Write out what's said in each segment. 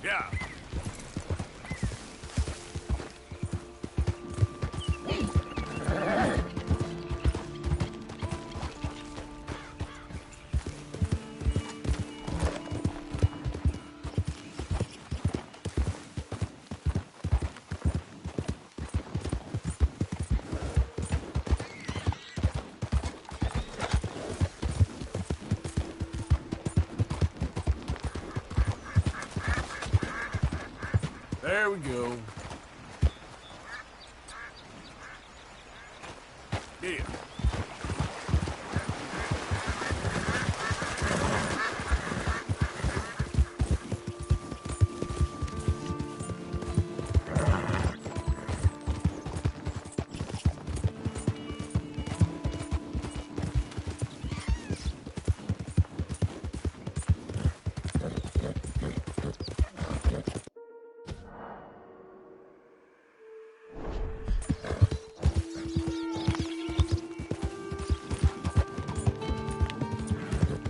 Yeah. There we go. Yeah.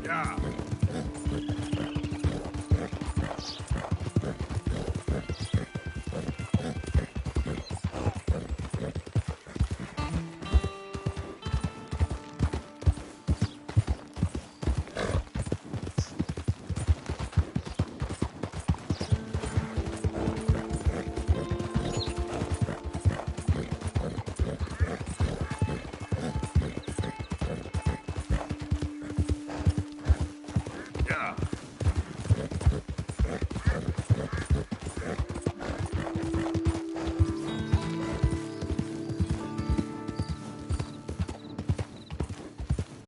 Yeah. Yeah.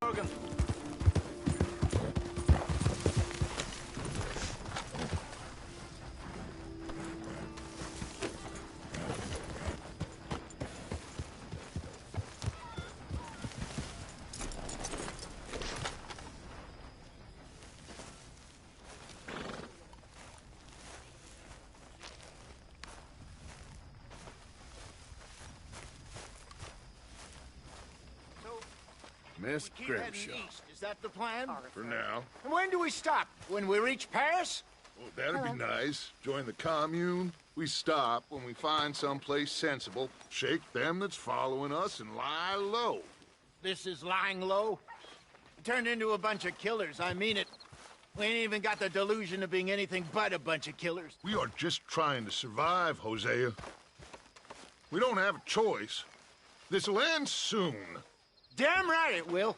Logan. Miss Keep heading Grimshaw. east. Is that the plan? For now. And when do we stop? When we reach Paris? Well, that'd be nice. Join the commune. We stop when we find someplace sensible, shake them that's following us, and lie low. This is lying low. We turned into a bunch of killers. I mean it. We ain't even got the delusion of being anything but a bunch of killers. We are just trying to survive, Hosea. We don't have a choice. This'll end soon. Damn right it will.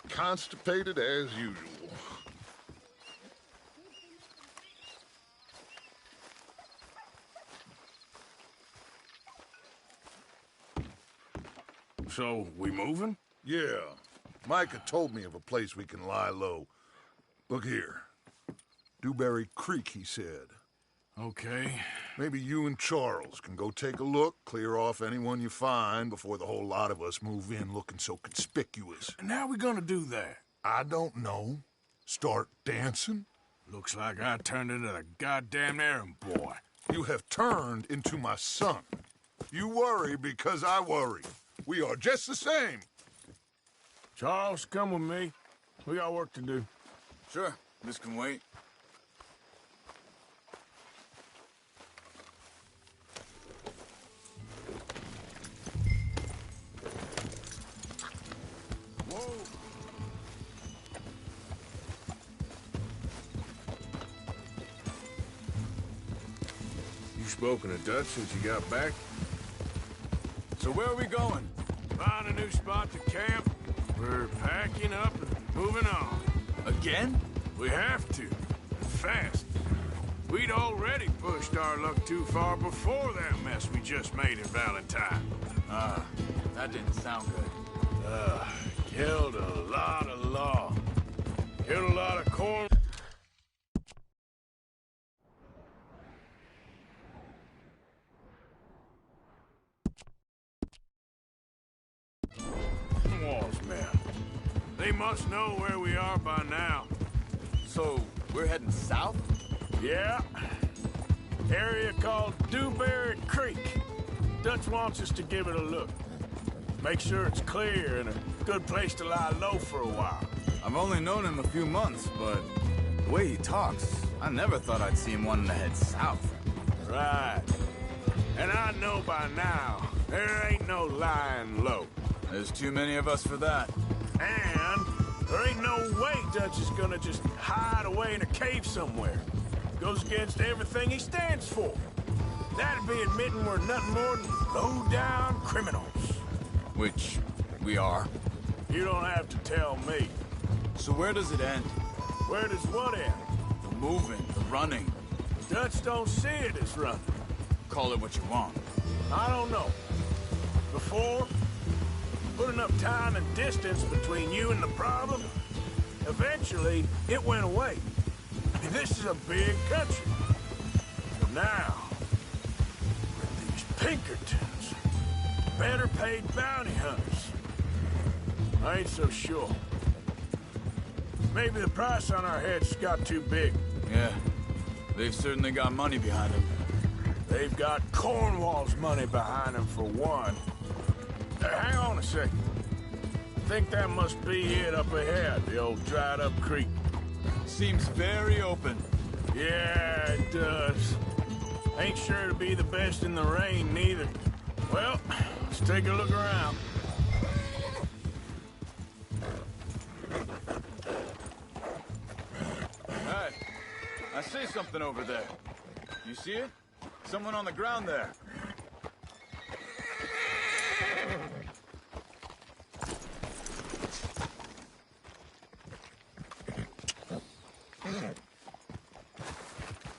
Constipated as usual. So, we moving? Yeah. Micah told me of a place we can lie low. Look here. Dewberry Creek, he said. Okay. Maybe you and Charles can go take a look, clear off anyone you find before the whole lot of us move in looking so conspicuous. And how we gonna do that? I don't know. Start dancing? Looks like I turned into the goddamn errand boy. You have turned into my son. You worry because I worry. We are just the same. Charles, come with me. We got work to do. Sure, this can wait. Whoa. You spoken to Dutch since you got back? So where are we going? Find a new spot to camp. We're packing up and moving on. Again? We have to. And fast. We'd already pushed our luck too far before that mess we just made in Valentine. That didn't sound good. Killed a lot of law. Killed a lot of corn. Walls, man. They must know where we are by now. So, we're heading south? Yeah. Area called Dewberry Creek. Dutch wants us to give it a look. Make sure it's clear and a good place to lie low for a while. I've only known him a few months, but the way he talks, I never thought I'd see him wanting to head south. Right. And I know by now, there ain't no lying low. There's too many of us for that. And there ain't no way Dutch is gonna just hide away in a cave somewhere. Goes against everything he stands for. That'd be admitting we're nothing more than low-down criminals. Which we are. You don't have to tell me. So where does it end? Where does what end? The moving, the running. Dutch don't see it as running. Call it what you want. I don't know. Before, put enough time and distance between you and the problem, eventually it went away. I mean, this is a big country. But now, with these Pinkertons, better paid bounty hunters, I ain't so sure. Maybe the price on our heads got too big. Yeah, they've certainly got money behind them. They've got Cornwall's money behind them for one. Hang on a second. Think that must be it up ahead, the old dried-up creek. Seems very open. Yeah, it does. Ain't sure to be the best in the rain, neither. Well, let's take a look around. Hey, I see something over there. You see it? Someone on the ground there.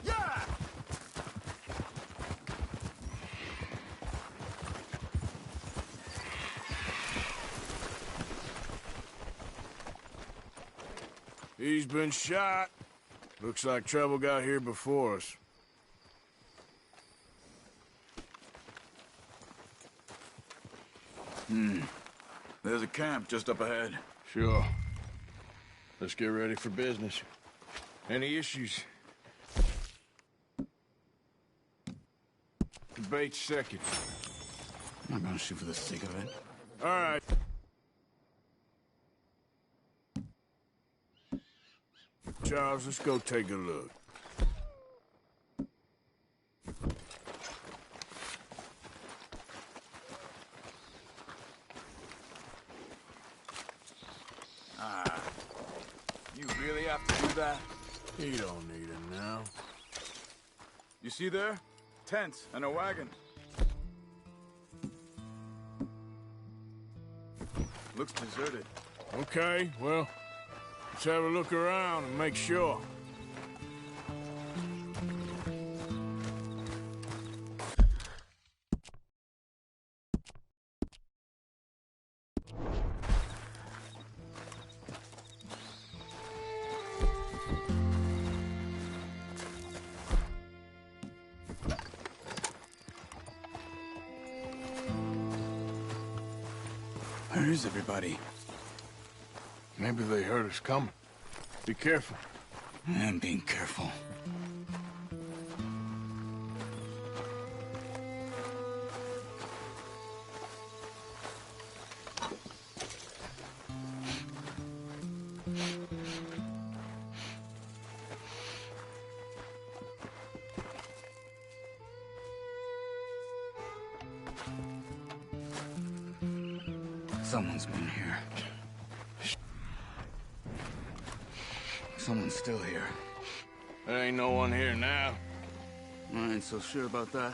Yeah! He's been shot. Looks like trouble got here before us. There's a camp just up ahead. Sure. Let's get ready for business. Any issues? Debate second. I'm not gonna shoot for the sake of it. All right. Charles, let's go take a look. You really have to do that? He don't need it now. You see there? Tents and a wagon. Looks deserted. Okay, well, let's have a look around and make sure. Where is everybody? Maybe they heard us coming. Be careful. I'm being careful. Someone's been here. Someone's still here. There ain't no one here now. I ain't so sure about that.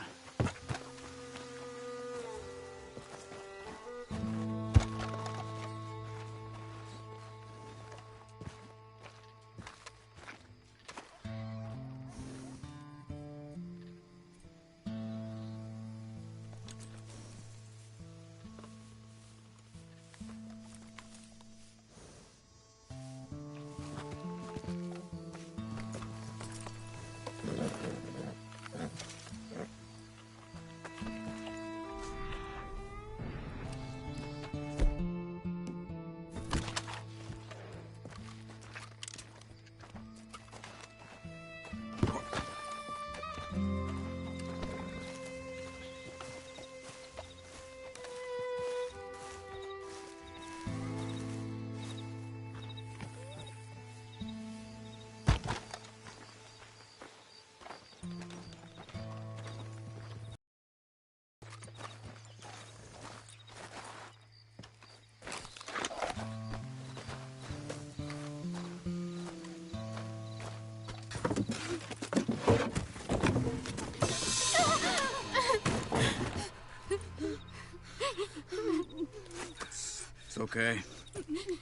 okay.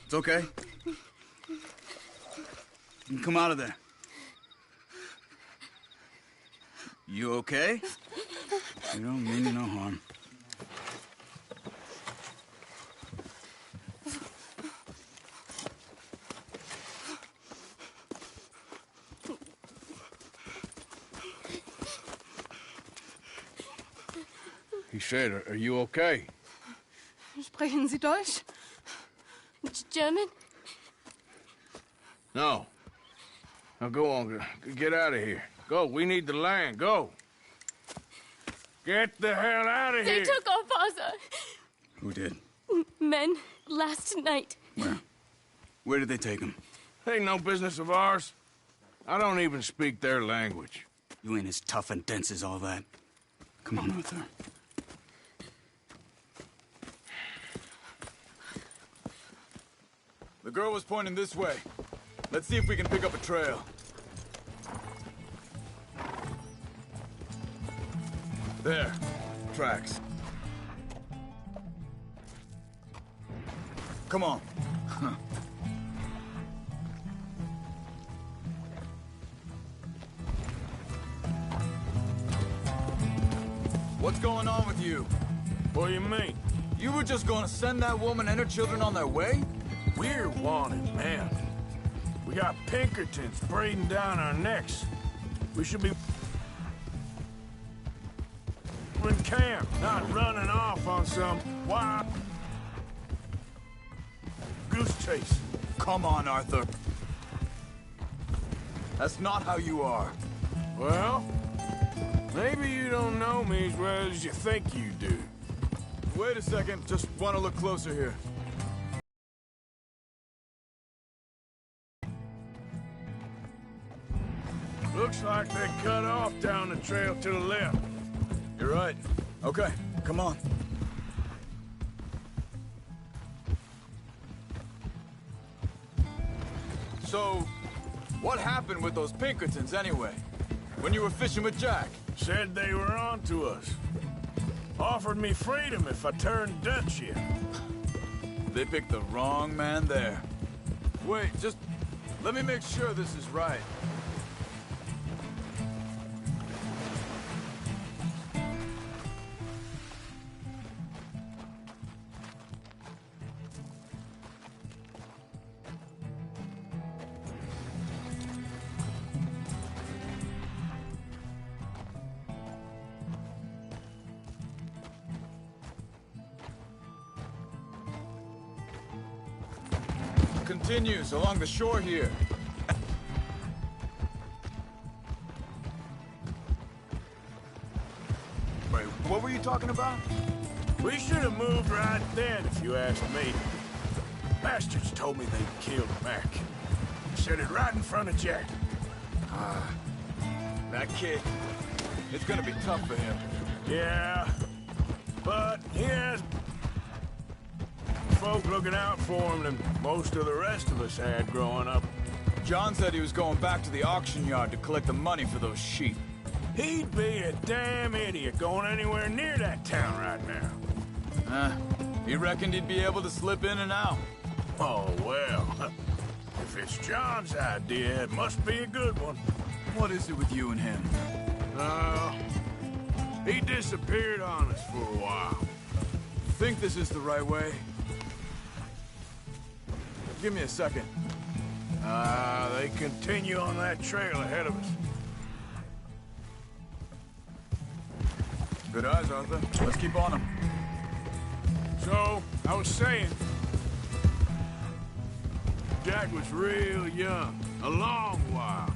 It's okay. You can come out of there. You okay? You don't mean you no harm. He said, are you okay? Sprechen Sie Deutsch? German? No. Now go on, get out of here. Go, we need the land, go. Get the hell out of They here. took our father. Who did? Men, last night. Where? Where did they take him? Ain't no business of ours. I don't even speak their language. You ain't as tough and dense as all that. Come on, Arthur. The girl was pointing this way. Let's see if we can pick up a trail. There. Tracks. Come on. What's going on with you? What do you mean? You were just gonna send that woman and her children on their way? We're wanted, man. We got Pinkertons breathing down our necks. We should be in camp, not running off on some wild goose chase. Come on, Arthur. That's not how you are. Well, maybe you don't know me as well as you think you do. Wait a second, just want to look closer here. Looks like they cut off down the trail to the left. You're right. Okay, come on. So, what happened with those Pinkertons anyway? When you were fishing with Jack? Said they were on to us. Offered me freedom if I turned Dutch here. They picked the wrong man there. Wait, just let me make sure this is right. Continues along the shore here. Wait, what were you talking about? We should have moved right then, if you ask me. Bastards told me they'd killed Mac. Said it right in front of Jack. That kid. It's gonna be tough for him. Yeah, but he has folk looking out for him than most of the rest of us had growing up. John said he was going back to the auction yard to collect the money for those sheep. He'd be a damn idiot going anywhere near that town right now. He reckoned he'd be able to slip in and out. Oh, well. If it's John's idea, it must be a good one. What is it with you and him? He disappeared on us for a while. Think this is the right way? Give me a second. They continue on that trail ahead of us. Good eyes, Arthur. Let's keep on them. So, I was saying, Jack was real young, a long while.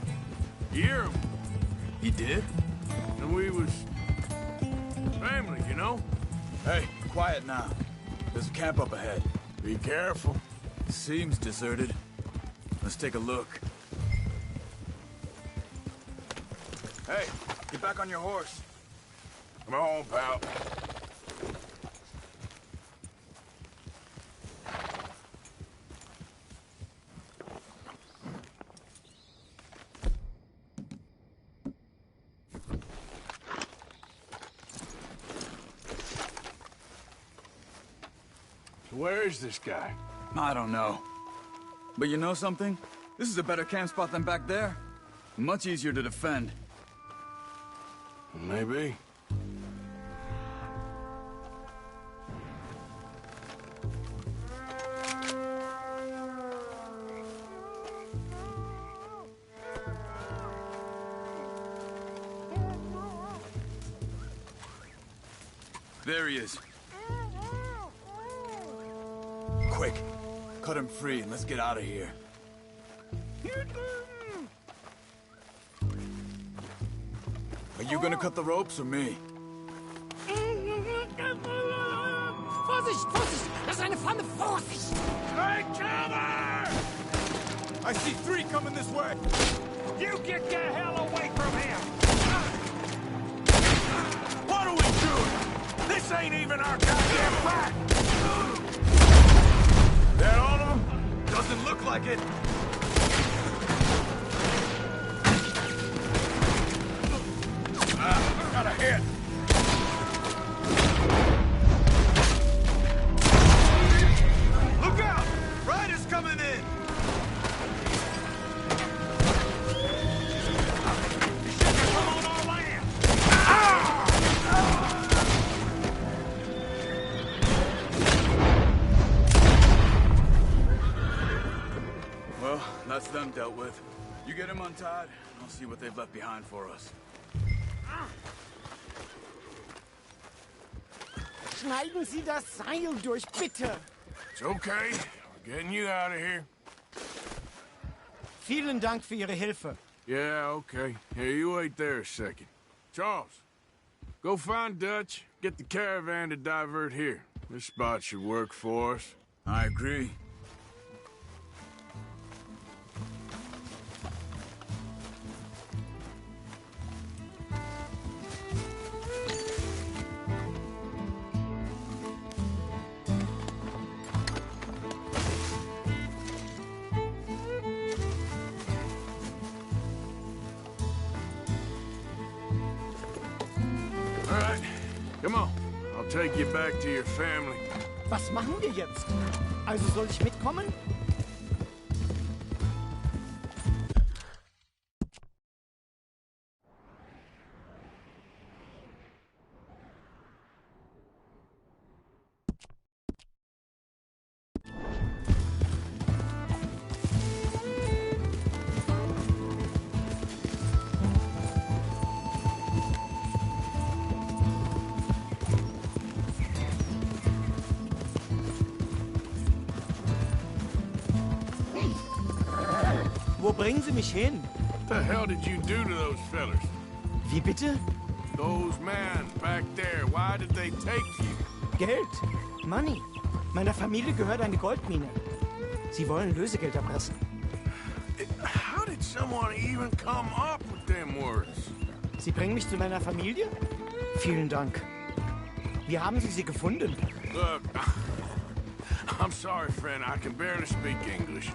You hear him? He did? And we was family, you know? Hey, quiet now. There's a camp up ahead. Be careful. Seems deserted. Let's take a look. Hey, get back on your horse. Come on, pal. Where is this guy? I don't know. But you know something? This is a better camp spot than back there. Much easier to defend. Maybe. There he is. Quick, cut him free and let's get out of here. Are you gonna cut the ropes or me? Vorsicht, Vorsicht! Das ist eine Pfanne! Vorsicht! Take cover! I see 3 coming this way. You get the hell away from him! What are we doing? This ain't even our goddamn fight! That all of them? Doesn't look like it. Got a hit! Look out! Riders coming in! Come on our land! Well, that's them dealt with. You get them untied, I'll see what they've left behind for us. Schneiden Sie das Seil durch, bitte! It's okay. We're getting you out of here. Vielen Dank für Ihre Hilfe. Yeah, okay. Here, you wait there a second. Charles, go find Dutch. Get the caravan to divert here. This spot should work for us. I agree. All right, come on. I'll take you back to your family. Was machen wir jetzt? Also soll ich mitkommen? Wo bringen Sie mich hin? What the hell did you do to those fellers? Wie bitte? Those men back there, why did they take you? Geld. Money. Meiner Familie gehört eine Goldmine. Sie wollen Lösegeld erpressen. How did someone even come up with them words? Sie bringen mich zu meiner Familie? Vielen Dank. Wie haben Sie sie gefunden? Look, I'm sorry, friend. I can barely speak English.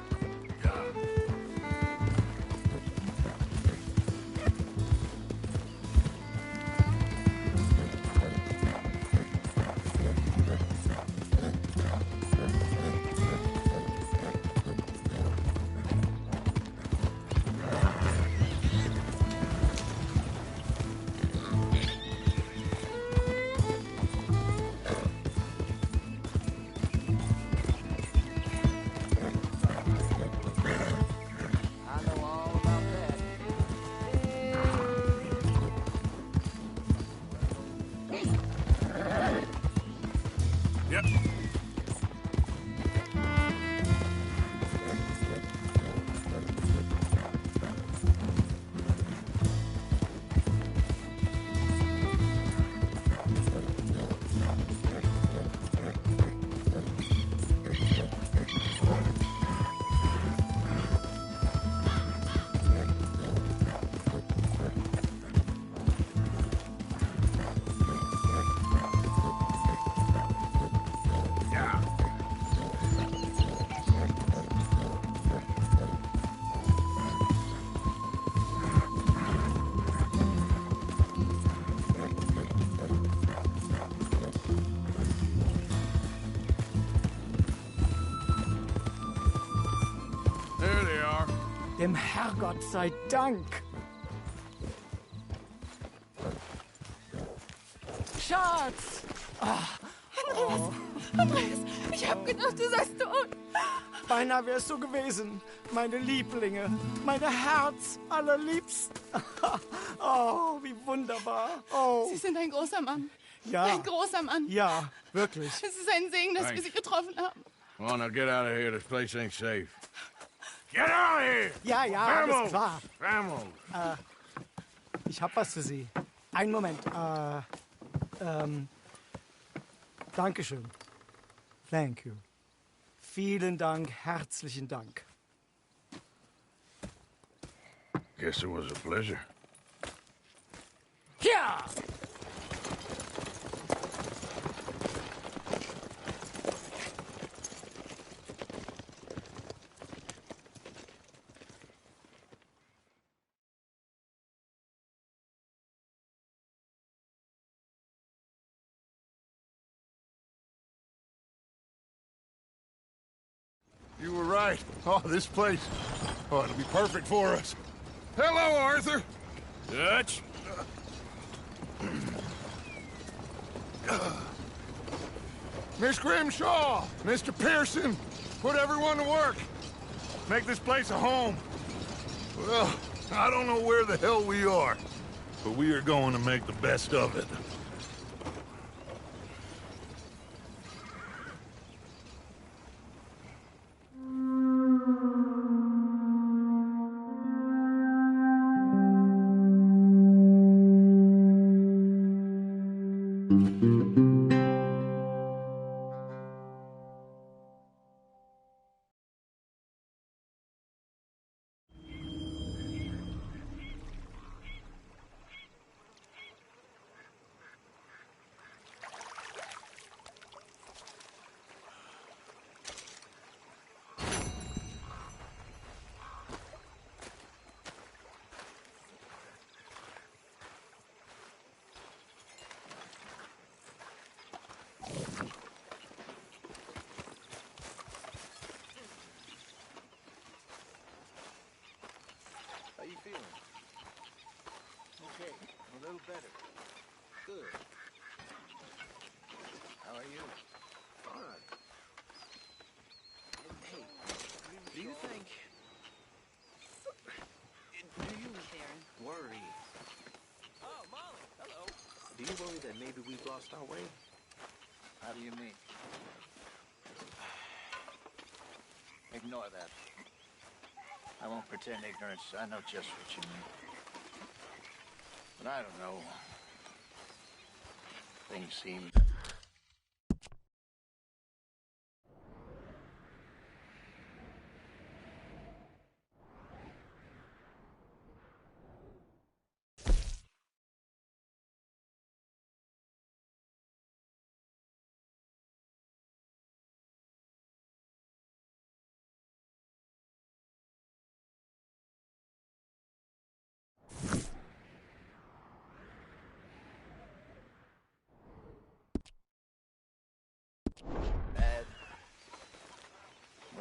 Dem Herrgott sei Dank. Schatz! Andreas, ich hab gedacht, du seist tot. Beinahe wärst du gewesen, meine Lieblinge, meine Herz allerliebsten. Oh, wie wunderbar. Oh, Sie sind ein großer Mann. ja, Ein großer Mann. ja, wirklich. Es ist ein Segen, dass wir Sie getroffen haben. Come on, now get out of here. This place ain't safe. Get out of here! Ja, ja, alles klar. Vamos! Ich hab was für Sie. Einen Moment. Dankeschön. Thank you. Vielen Dank, herzlichen Dank. Guess it was a pleasure. Ja! You were right. Oh, this place. Oh, it'll be perfect for us. Hello, Arthur. Dutch? Miss Grimshaw, Mr. Pearson, put everyone to work. Make this place a home. Well, I don't know where the hell we are, but we are going to make the best of it. How you feeling? Okay, a little better. Good. How are you? Fine. Hey, do you think... Do you worry? Oh, Molly, hello. Do you worry that maybe we've lost our way? How do you mean? Ignore that. I won't pretend ignorance. I know just what you mean. But I don't know. Things seem... bad.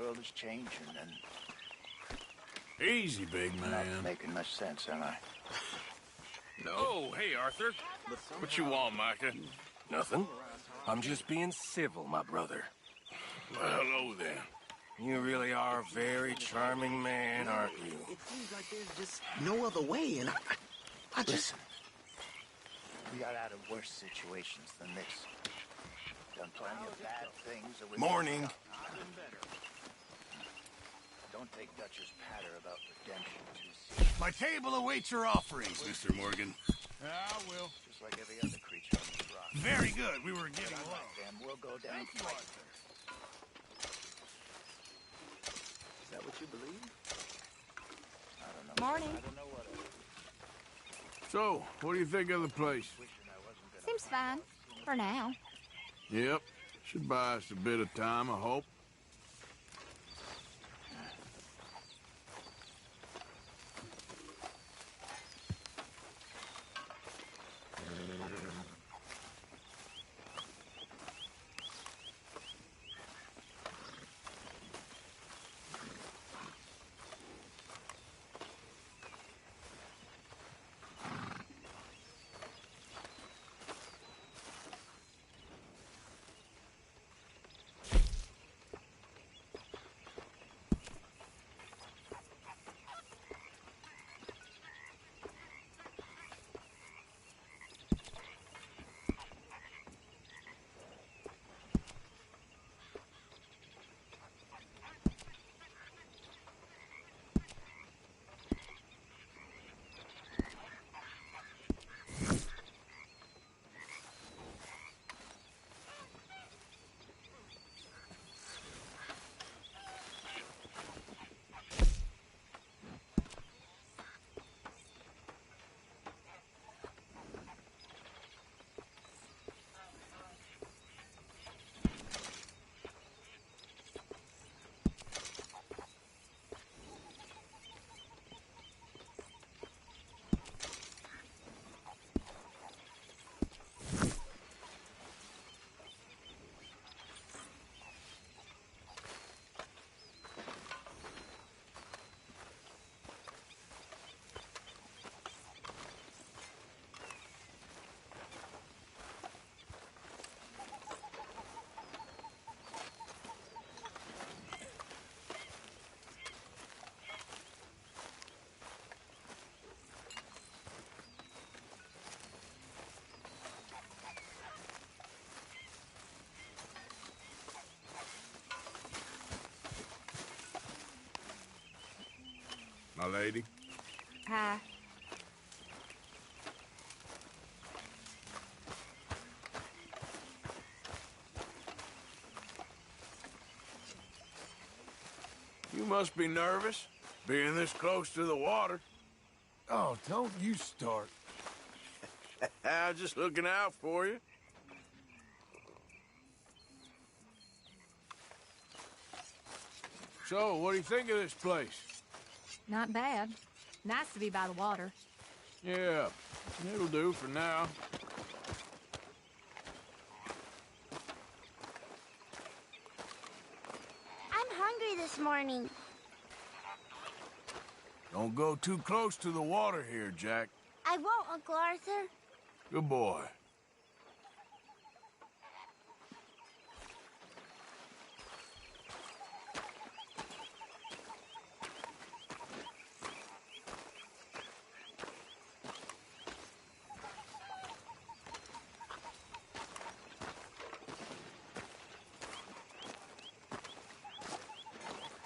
World is changing, and Easy, big I'm man. not making much sense, am I? Oh, hey, Arthur. What you want, Micah? Nothing. I'm just being civil, my brother. Well, hello then. You really are a very charming man, aren't you? It seems like there's just no other way, and I just... We got out of worse situations than this. Done plenty of bad things that we... Morning. Don't take Dutch's patter about redemption too seriously. My table awaits your offerings, Mr. Morgan. I will. Just like every other creature on this rock. Very good. We were getting along. Damn, we'll go down. Thank you, Arthur. Is that what you believe? I don't know. Morning. I don't know what So, what do you think of the place? Seems fine. For now. Yep. Should buy us a bit of time, I hope. my lady. Hi. You must be nervous, being this close to the water. Oh, don't you start. I'm just looking out for you. So, what do you think of this place? Not bad. Nice to be by the water. Yeah, it'll do for now. I'm hungry this morning. Don't go too close to the water here, Jack. I won't, Uncle Arthur. Good boy.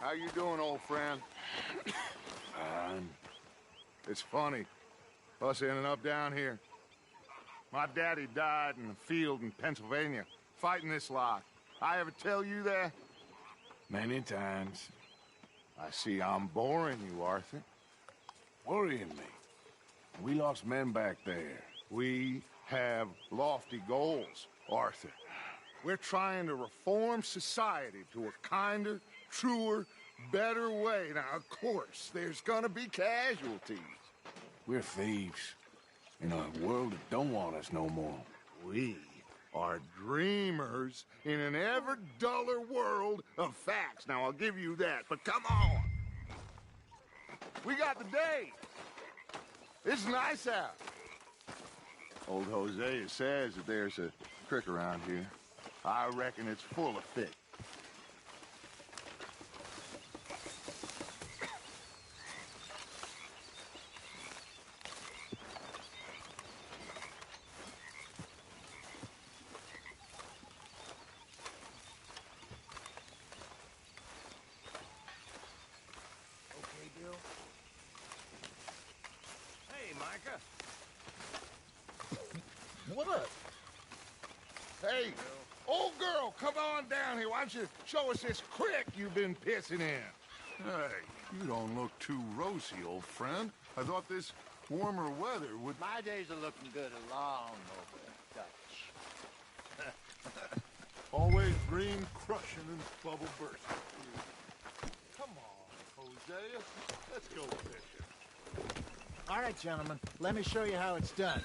How you doing, old friend? It's funny, us ending up down here. My daddy died in the field in Pennsylvania, fighting this lot. I ever tell you that? Many times. I see I'm boring you, Arthur. Worrying me. We lost men back there. We have lofty goals, Arthur. We're trying to reform society to a kinder, truer, better way. Now, of course, there's gonna be casualties. We're thieves in a world that don't want us no more. We are dreamers in an ever duller world of facts. Now, I'll give you that, but come on. We got the day. It's nice out. Old Hosea says that there's a creek around here. I reckon it's full of fish. What up? Hey, old girl, come on down here. Why don't you show us this creek you've been pissing in? Hey, you don't look too rosy, old friend. I thought this warmer weather would... My days are looking good along over Dutch. Always green crushing and bubble bursting. Come on, Hosea. Let's go fishing. All right, gentlemen. Let me show you how it's done.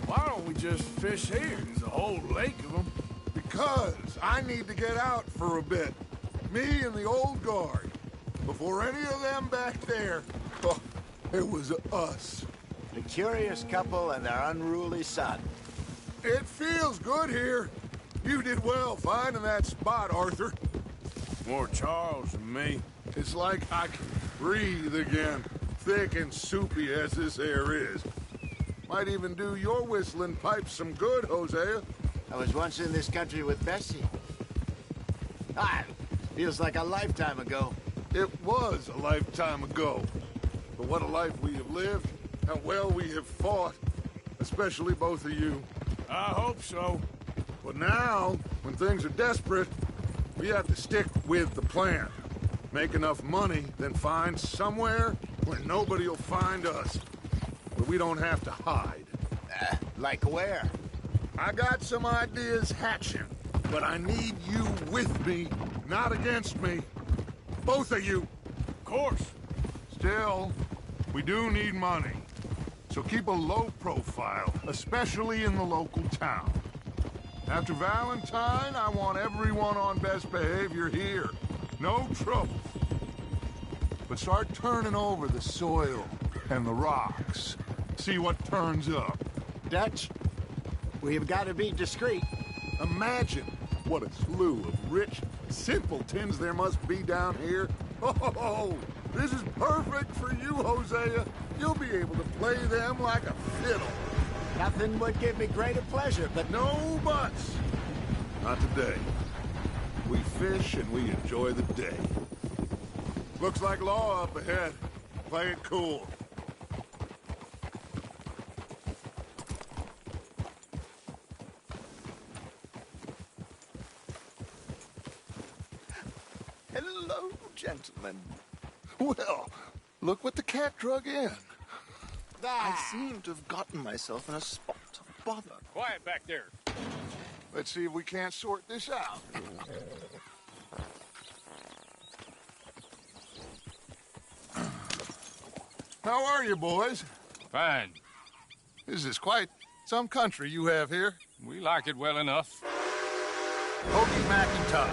Why don't we just fish here? There's a whole lake of them. Because I need to get out for a bit. Me and the old guard. Before any of them back there, oh, it was us. The curious couple and their unruly son. It feels good here. You did well finding that spot, Arthur. More Charles than me. It's like I can breathe again, thick and soupy as this air is. Might even do your whistling pipes some good, Hosea. I was once in this country with Bessie. Feels like a lifetime ago. It was a lifetime ago. But what a life we have lived, how well we have fought, especially both of you. I hope so. But now, when things are desperate, we have to stick with the plan. Make enough money, then find somewhere where nobody will find us. Where we don't have to hide. Like where? I got some ideas hatching, but I need you with me, not against me. Both of you. Of course. Still, we do need money. So keep a low profile, especially in the local town. After Valentine, I want everyone on best behavior here. No trouble. But start turning over the soil and the rocks. See what turns up. Dutch, we've got to be discreet. Imagine what a slew of rich simpletons there must be down here. Oh, this is perfect for you, Hosea. You'll be able to play them like a fiddle. Nothing would give me greater pleasure, but No buts. Not today. We fish and we enjoy the day. Looks like law up ahead. Play it cool. Hello, gentlemen. Well, look what the cat drug in. I seem to have gotten myself in a spot of bother. Quiet back there. Let's see if we can't sort this out. How are you, boys? Fine. This is quite some country you have here. We like it well enough. Hoagie McIntosh,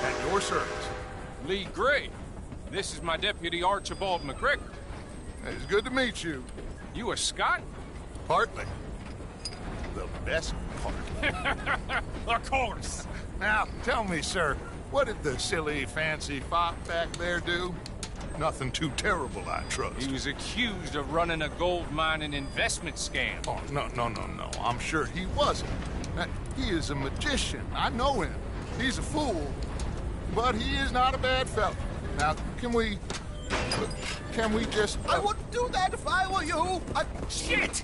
at your service. Lee Gray. This is my deputy Archibald McGregor. It's good to meet you. You a Scot? Partly. The best part. Of course. Now, tell me, sir, what did the silly, fancy fop back there do? Nothing too terrible, I trust. He was accused of running a gold mining investment scam. Oh, no. I'm sure he wasn't. He is a magician. I know him. He's a fool, but he is not a bad fellow. Now, can we just... I wouldn't do that if I were you. Shit!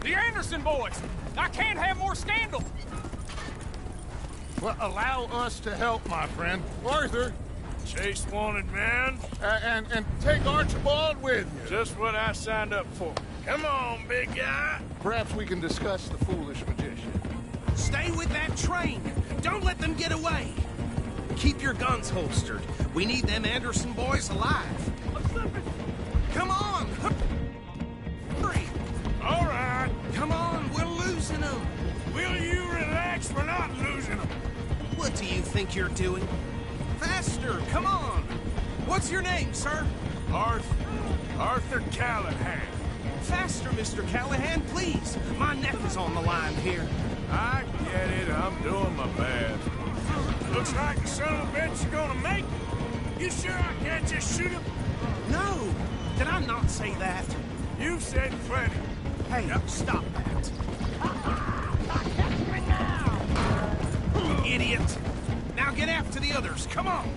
The Anderson boys! I can't have more scandal! Well, allow us to help, my friend. Arthur, Chase wanted man. and take Archibald with you. Just what I signed up for. Come on, big guy. Perhaps we can discuss the foolish magician. Stay with that train. Don't let them get away. Keep your guns holstered. We need them Anderson boys alive. Come on! Hurry! All right. Come on, we're losing them. Will you relax? We're not losing them. What do you think you're doing? Faster, come on! What's your name, sir? Arthur Callahan. Faster, Mr. Callahan, please. My neck is on the line here. I get it. I'm doing my best. Looks like the son of a bitch is gonna make it. You sure I can't just shoot him? No! Did I not say that? You've said plenty. Hey, stop that. Idiot! Now get after the others, come on!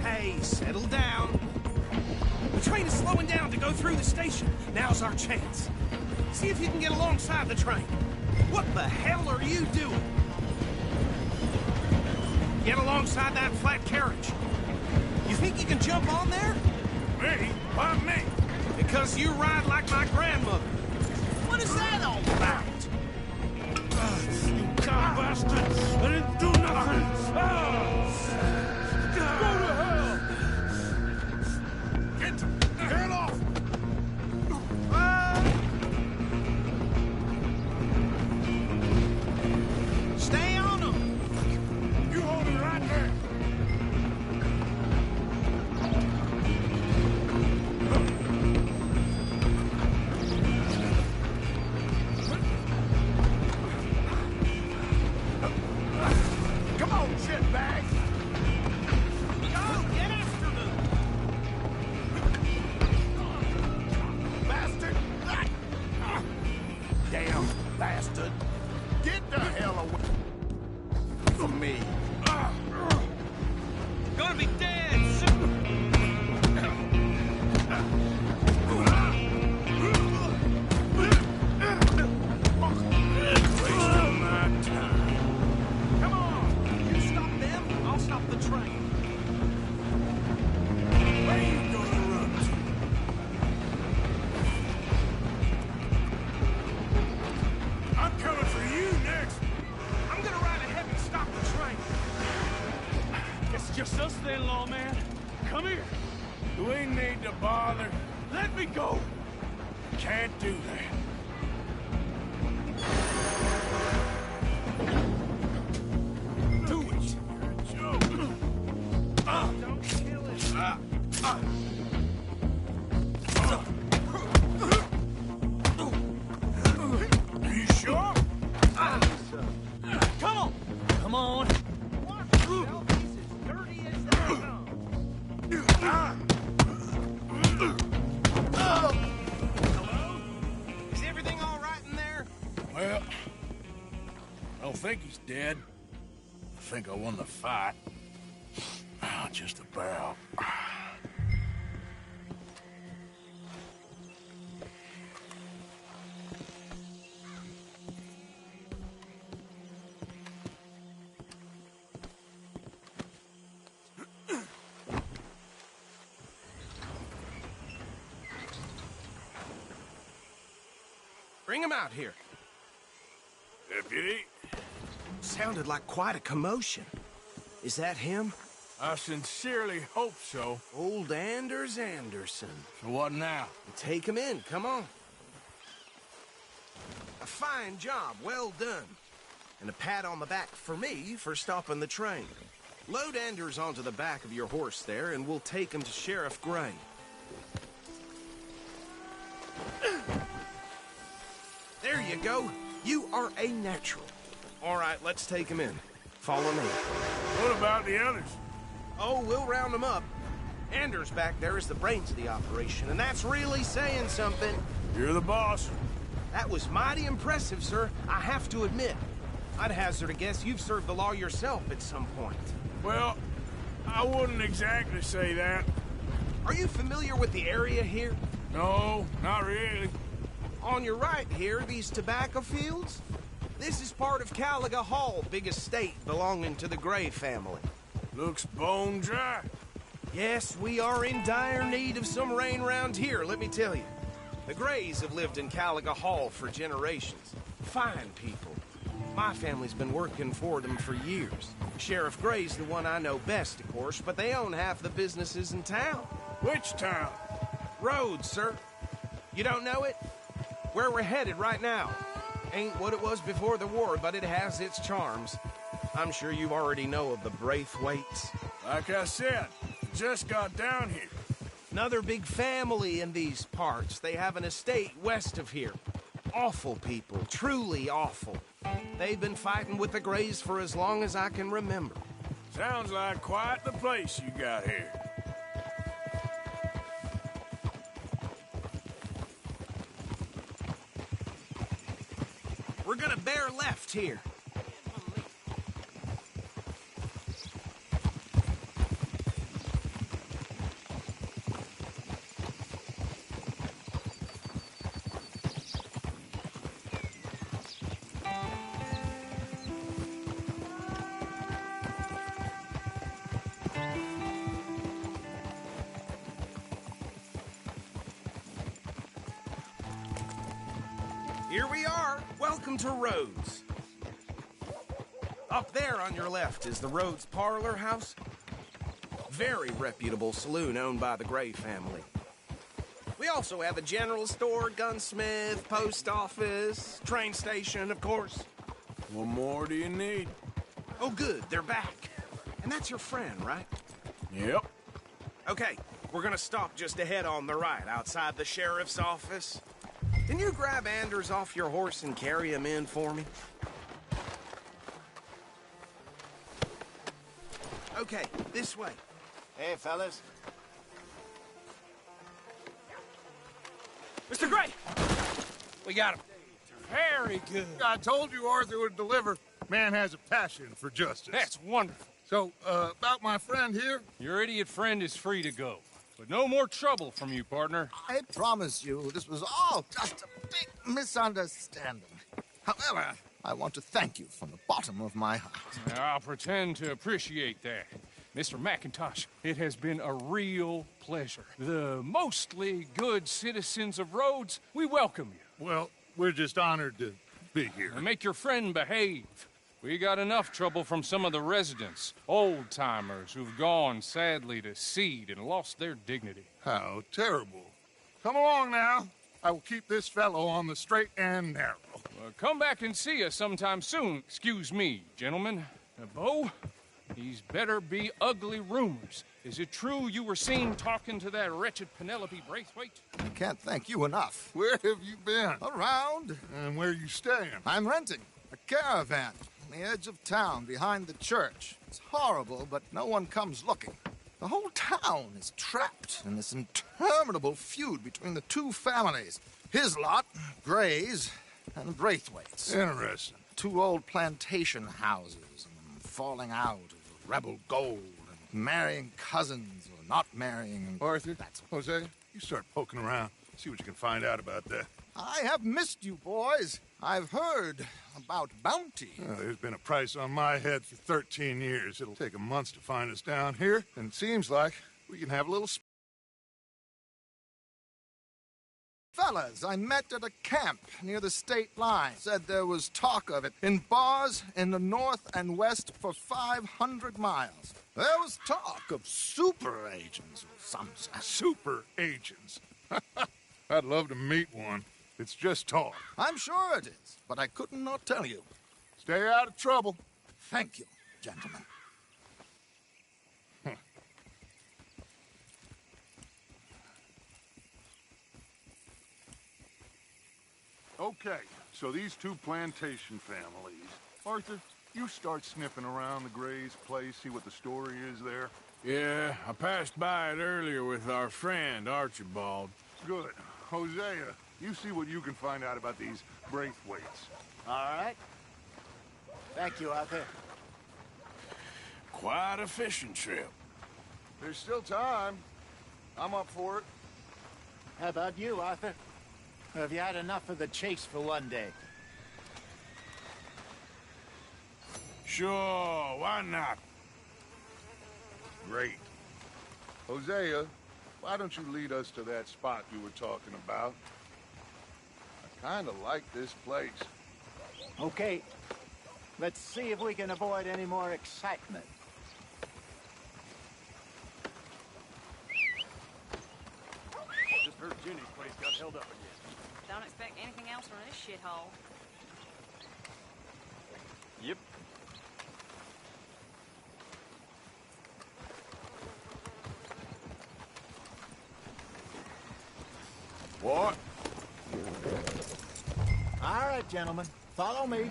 Hey, settle down. The train is slowing down to go through the station. Now's our chance. See if you can get alongside the train. What the hell are you doing? Get alongside that flat carriage. You think you can jump on there? Me? Why me? Because you ride like my grandmother. What is that all about? You dumb bastard! I didn't do nothing! Go to hell! Get the hell off! Stay on them! You hold it right there! Come on, shitbag! Go, get after them! Bastard! Damn bastard! Get the hell away from me! Gonna be dead soon! Wasting my time. Come on! You stop them, I'll stop the train. Where you gonna run to? I'm coming for you next. I'm gonna ride ahead and stop the train. It's just us then, lawman. Come here. Do we need to bother? Let me go. Can't do that. Do it. Don't kill it. Are you sure? Come on! Come on! Watch yourself, he's as dirty as they come. Well, I don't think he's dead. I think I won the fight. Just about. Bring him out here. Deputy? Sounded like quite a commotion. Is that him? I sincerely hope so. Old Anders Anderson. So what now? Take him in, come on. A fine job, well done. And a pat on the back for me for stopping the train. Load Anders onto the back of your horse there, and we'll take him to Sheriff Gray. There you go. You are a natural. All right, let's take him in. Follow me. What about the others? Oh, we'll round them up. Anders back there is the brains of the operation, and that's really saying something. You're the boss. That was mighty impressive, sir. I have to admit. I'd hazard a guess you've served the law yourself at some point. Well, I wouldn't exactly say that. Are you familiar with the area here? No, not really. On your right here, these tobacco fields? This is part of Caliga Hall, big estate belonging to the Gray family. Looks bone dry. Yes, we are in dire need of some rain around here, let me tell you. The Grays have lived in Caliga Hall for generations. Fine people. My family's been working for them for years. Sheriff Gray's the one I know best, of course, but they own half the businesses in town. Which town? Rhodes, sir. You don't know it? Where we're headed right now. Ain't what it was before the war, but it has its charms. I'm sure you already know of the Braithwaites. Like I said, just got down here. Another big family in these parts. They have an estate west of here. Awful people, truly awful. They've been fighting with the Grays for as long as I can remember. Sounds like quite the place you got here. We're gonna bear left here. Here we are. Welcome to Rhodes. Up there on your left is the Rhodes Parlor House. Very reputable saloon owned by the Gray family. We also have a general store, gunsmith, post office, train station, of course. What more do you need? Oh, good. They're back. And that's your friend, right? Yep. Okay, we're gonna stop just ahead on the right, outside the sheriff's office. Can you grab Anders off your horse and carry him in for me? Okay, this way. Hey, fellas. Mr. Gray! We got him. Very good. I told you Arthur would deliver. Man has a passion for justice. That's wonderful. So, about my friend here? Your idiot friend is free to go. But no more trouble from you, partner. I promise you, this was all just a big misunderstanding. However, I want to thank you from the bottom of my heart. Now, I'll pretend to appreciate that. Mr. McIntosh, it has been a real pleasure. The mostly good citizens of Rhodes, we welcome you. Well, we're just honored to be here. And make your friend behave. We got enough trouble from some of the residents, old-timers who've gone, sadly, to seed and lost their dignity. How terrible. Come along now. I will keep this fellow on the straight and narrow. Well, come back and see us sometime soon. Excuse me, gentlemen. Bo, these better be ugly rumors. Is it true you were seen talking to that wretched Penelope Braithwaite? I can't thank you enough. Where have you been? Around. And where are you staying? I'm renting a caravan on the edge of town behind the church. It's horrible, but no one comes looking. The whole town is trapped in this interminable feud between the two families. His lot, Gray's, and Braithwaites. Interesting. 2 old plantation houses, and falling out of rebel gold, and marrying cousins or not marrying. And Arthur, Jose, you start poking around. See what you can find out about that. I have missed you, boys. I've heard about bounty. There's been a price on my head for 13 years. It'll take 'em months to find us down here, and it seems like we can have a little... Fellas, I met at a camp near the state line. Said there was talk of it in bars in the north and west for 500 miles. There was talk of super agents or some super agents. I'd love to meet one. It's just talk. I'm sure it is, but I couldn't not tell you. Stay out of trouble. Thank you, gentlemen. Okay, so these 2 plantation families. Arthur, you start sniffing around the Gray's place, see what the story is there. Yeah, I passed by it earlier with our friend, Archibald. Good. Hosea, you see what you can find out about these Braithwaites. All right. Thank you, Arthur. Quite a fishing trip. There's still time. I'm up for it. How about you, Arthur? Have you had enough of the chase for one day? Sure, why not? Great. Hosea, why don't you lead us to that spot you were talking about? I kind of like this place. Okay. Let's see if we can avoid any more excitement. Just heard Jenny's place got held up again. Don't expect anything else from this shithole. Yep. What? All right, gentlemen. Follow me.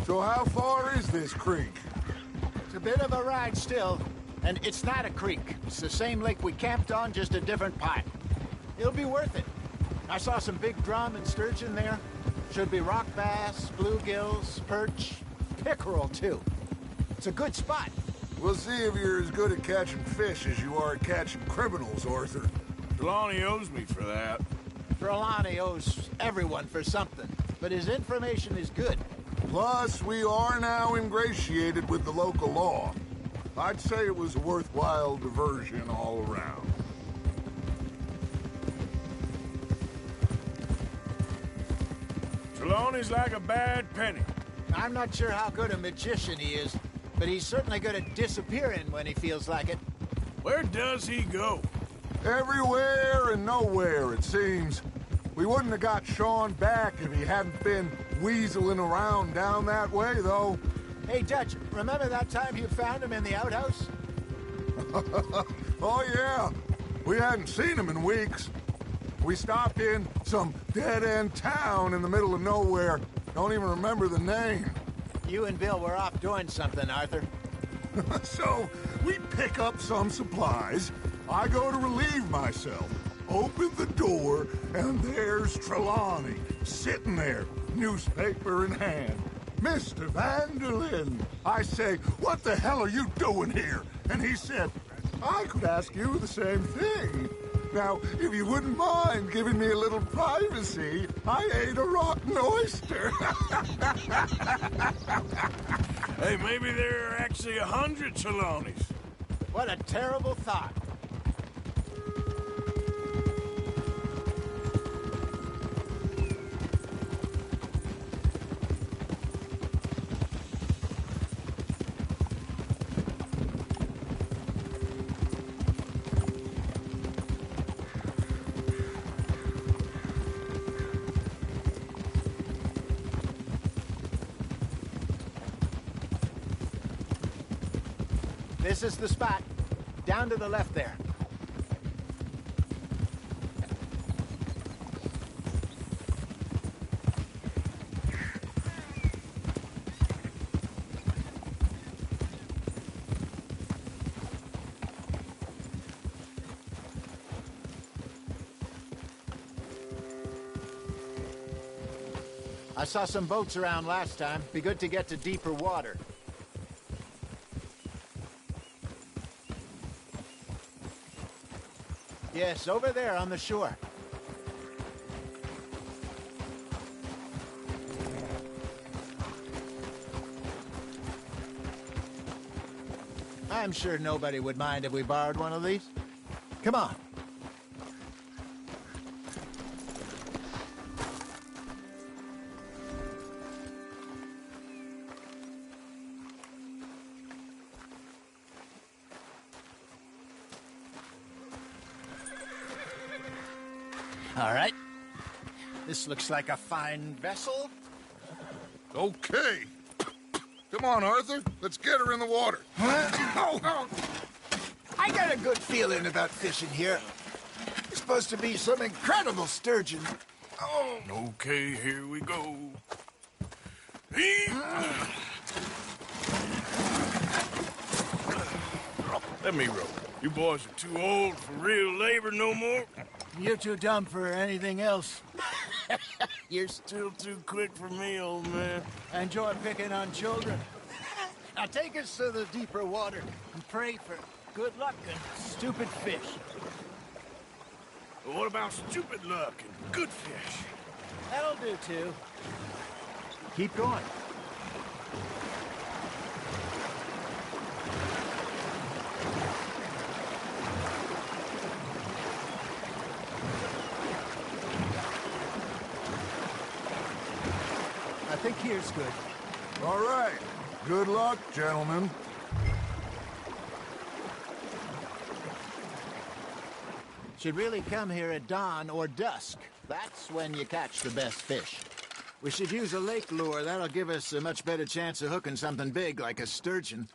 So how far is this creek? It's a bit of a ride still, and it's not a creek. It's the same lake we camped on, just a different part. It'll be worth it. I saw some big drum and sturgeon there. Should be rock bass, bluegills, perch, pickerel, too. It's a good spot. We'll see if you're as good at catching fish as you are at catching criminals, Arthur. Trelawney owes me for that. Trelawney owes everyone for something, but his information is good. Plus, we are now ingratiated with the local law. I'd say it was a worthwhile diversion all around. Trelawney's like a bad penny. I'm not sure how good a magician he is, but he's certainly good at disappearing when he feels like it. Where does he go? Everywhere and nowhere, it seems. We wouldn't have got Sean back if he hadn't been weaseling around down that way, though. Hey, Dutch, remember that time you found him in the outhouse? Oh, yeah. We hadn't seen him in weeks. We stopped in some dead-end town in the middle of nowhere. Don't even remember the name. You and Bill were off doing something, Arthur. So, we pick up some supplies. I go to relieve myself. Open the door, and there's Trelawney, sitting there, newspaper in hand. Mr. Van der Linde. I say, what the hell are you doing here? And he said, I could ask you the same thing. Now, if you wouldn't mind giving me a little privacy, I ate a rotten oyster. Hey, maybe there are actually 100 Trelawneys. What a terrible thought. This is the spot. Down to the left there. I saw some boats around last time. Be good to get to deeper water. Yes, over there on the shore. I'm sure nobody would mind if we borrowed one of these. Come on. All right. This looks like a fine vessel. Okay. Come on, Arthur. Let's get her in the water. Oh. I got a good feeling about fishing here. It's supposed to be some incredible sturgeon. Oh. Okay, here we go. Let me row. You boys are too old for real labor no more. You're too dumb for anything else. You're still too quick for me, old man. I enjoy picking on children. Now take us to the deeper water and pray for good luck and stupid fish. Well, what about stupid luck and good fish? That'll do, too. Keep going. I think here's good. All right. Good luck, gentlemen. Should really come here at dawn or dusk. That's when you catch the best fish. We should use a lake lure. That'll give us a much better chance of hooking something big like a sturgeon.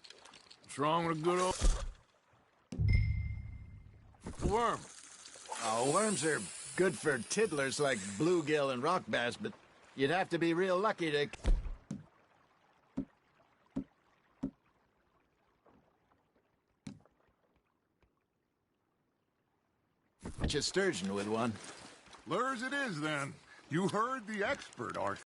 What's wrong with a good old worm? Oh, worms are good for tiddlers like bluegill and rock bass, but you'd have to be real lucky to... catch a sturgeon with one. Lures it is, then. You heard the expert, Arthur.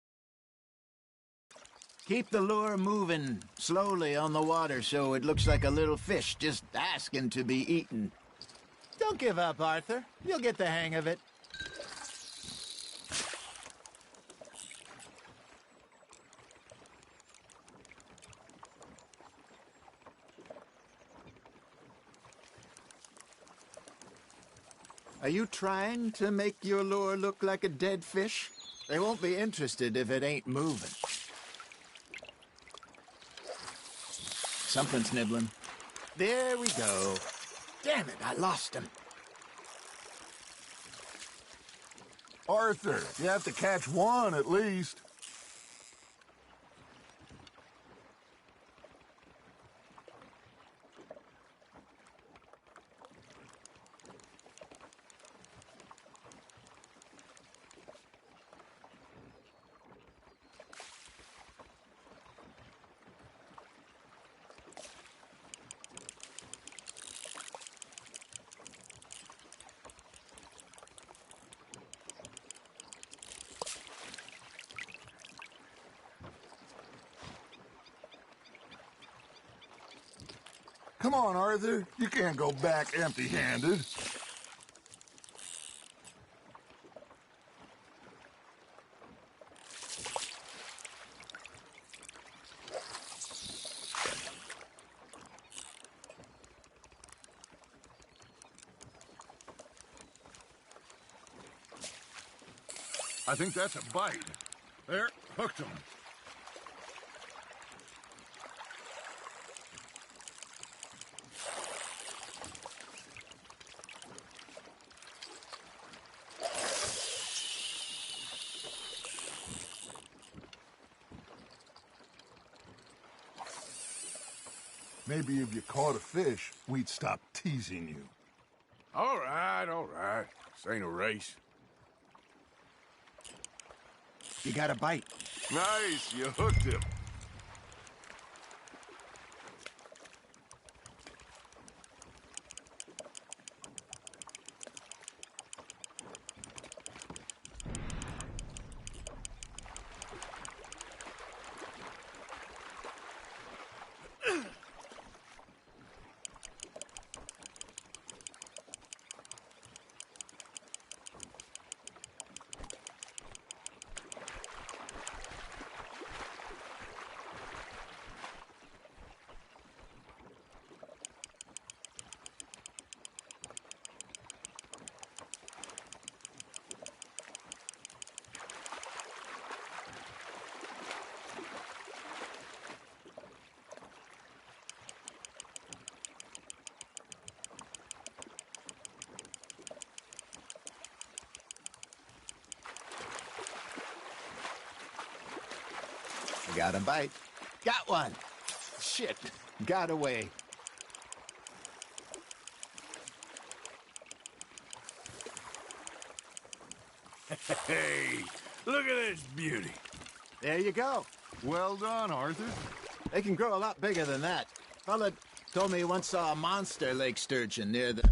Keep the lure moving slowly on the water so it looks like a little fish just asking to be eaten. Don't give up, Arthur. You'll get the hang of it. Are you trying to make your lure look like a dead fish? They won't be interested if it ain't moving. Something's nibbling. There we go. Damn it, I lost him. Arthur, you have to catch one at least. Come on, Arthur. You can't go back empty-handed. I think that's a bite. There, hooked him. Maybe if you caught a fish, we'd stop teasing you. All right, all right. This ain't a race. You got a bite. Nice, you hooked him. Got a bite. Got one. Shit. Got away. Hey, look at this beauty. There you go. Well done, Arthur. They can grow a lot bigger than that. Fella told me he once saw a monster lake sturgeon near the...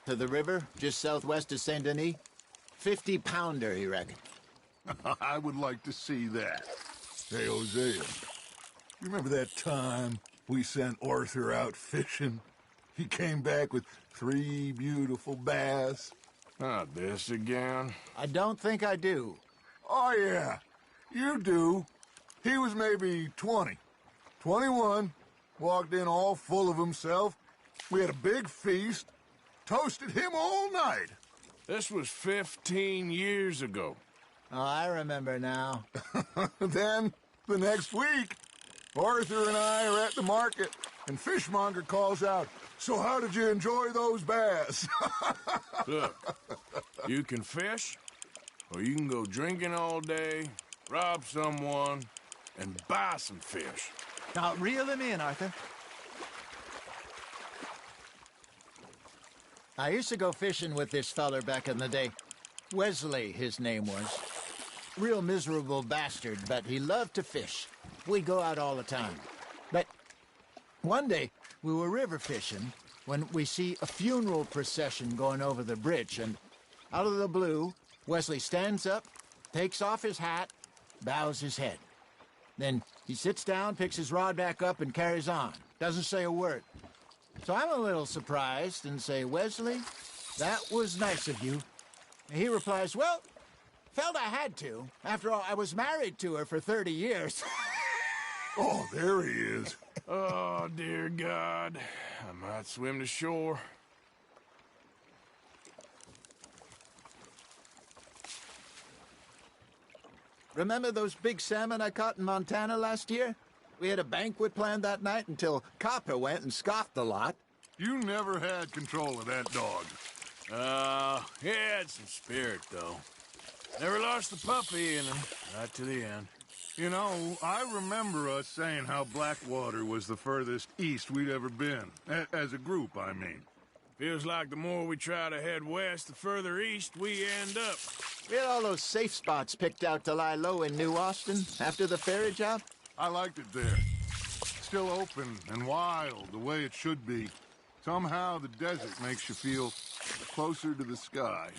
to the river, just southwest of Saint Denis. 50-pounder, he reckoned. I would like to see that. Hey, Hosea, you remember that time we sent Arthur out fishing? He came back with 3 beautiful bass. Not this again. I don't think I do. Oh, yeah, you do. He was maybe 20, 21, walked in all full of himself. We had a big feast, toasted him all night. This was 15 years ago. Oh, I remember now. Then, the next week, Arthur and I are at the market, and Fishmonger calls out, "So how did you enjoy those bass?" Look, you can fish, or you can go drinking all day, rob someone, and buy some fish. Now, reel him in, Arthur. I used to go fishing with this feller back in the day. Wesley, his name was. Real miserable bastard, but he loved to fish. We'd go out all the time. But one day, we were river fishing when we see a funeral procession going over the bridge, and out of the blue, Wesley stands up, takes off his hat, bows his head. Then he sits down, picks his rod back up, and carries on. Doesn't say a word. So I'm a little surprised and say, "Wesley, that was nice of you." And he replies, "Well, felt I had to. After all, I was married to her for 30 years. Oh, there he is. Oh, dear God. I might swim to shore. Remember those big salmon I caught in Montana last year? We had a banquet planned that night until Copper went and scoffed a lot. You never had control of that dog. He had some spirit, though. Never lost the puppy in him, right to the end. You know, I remember us saying how Blackwater was the furthest east we'd ever been. As a group, I mean. Feels like the more we try to head west, the further east we end up. We had all those safe spots picked out to lie low in New Austin after the ferry job. I liked it there. Still open and wild, the way it should be. Somehow the desert makes you feel closer to the sky.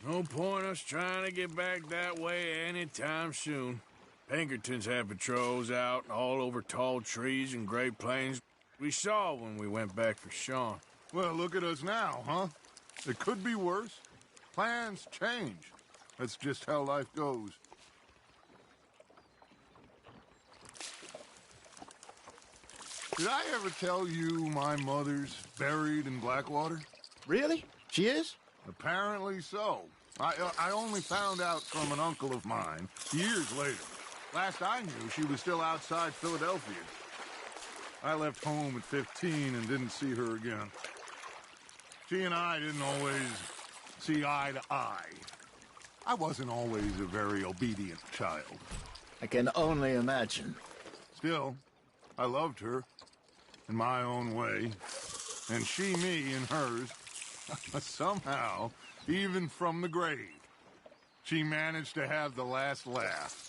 No point us trying to get back that way anytime soon. Pinkertons have patrols out all over tall trees and Great Plains. We saw when we went back for Sean. Well, look at us now, huh? It could be worse. Plans change. That's just how life goes. Did I ever tell you my mother's buried in Blackwater? Really? She is? Apparently so. I only found out from an uncle of mine years later. Last I knew, she was still outside Philadelphia. I left home at 15 and didn't see her again. She and I didn't always see eye to eye. I wasn't always a very obedient child. I can only imagine. Still, I loved her in my own way, and she me in hers. Somehow, even from the grave, she managed to have the last laugh.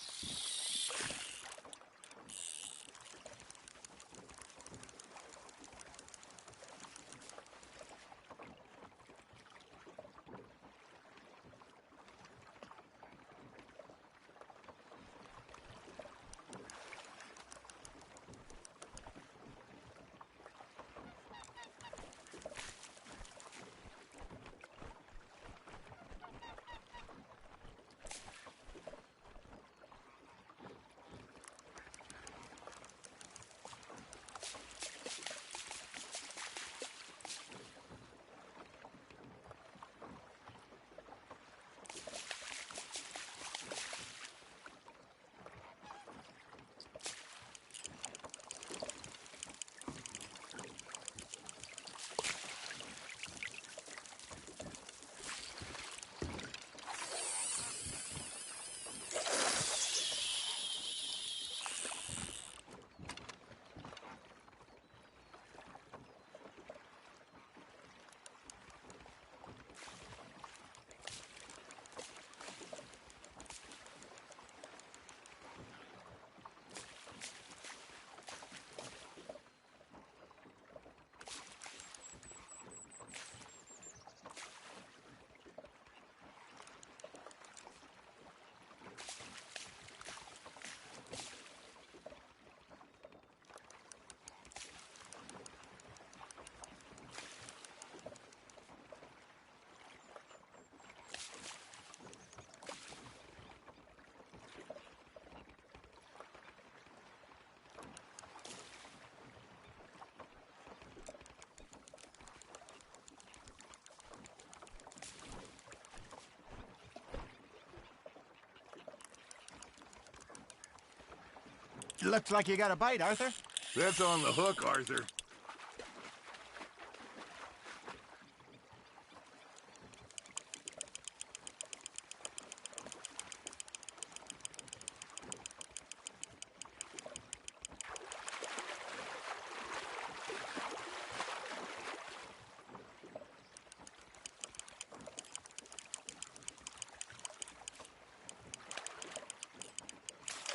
Looks like you got a bite, Arthur. That's on the hook, Arthur.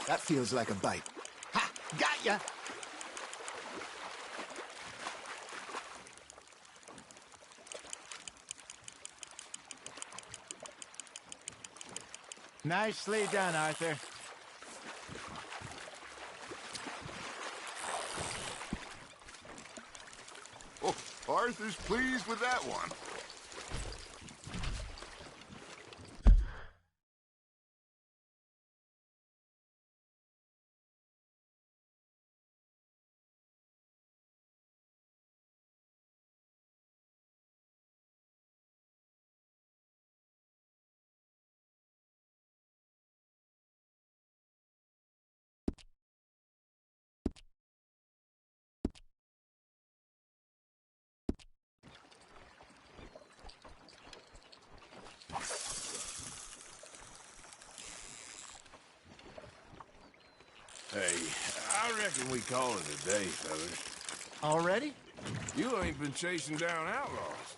That feels like a bite. Ha! Got ya! Nicely done, Arthur. Oh, Arthur's pleased with that one. Hey, I reckon we call it a day, fellas. Already? You ain't been chasing down outlaws.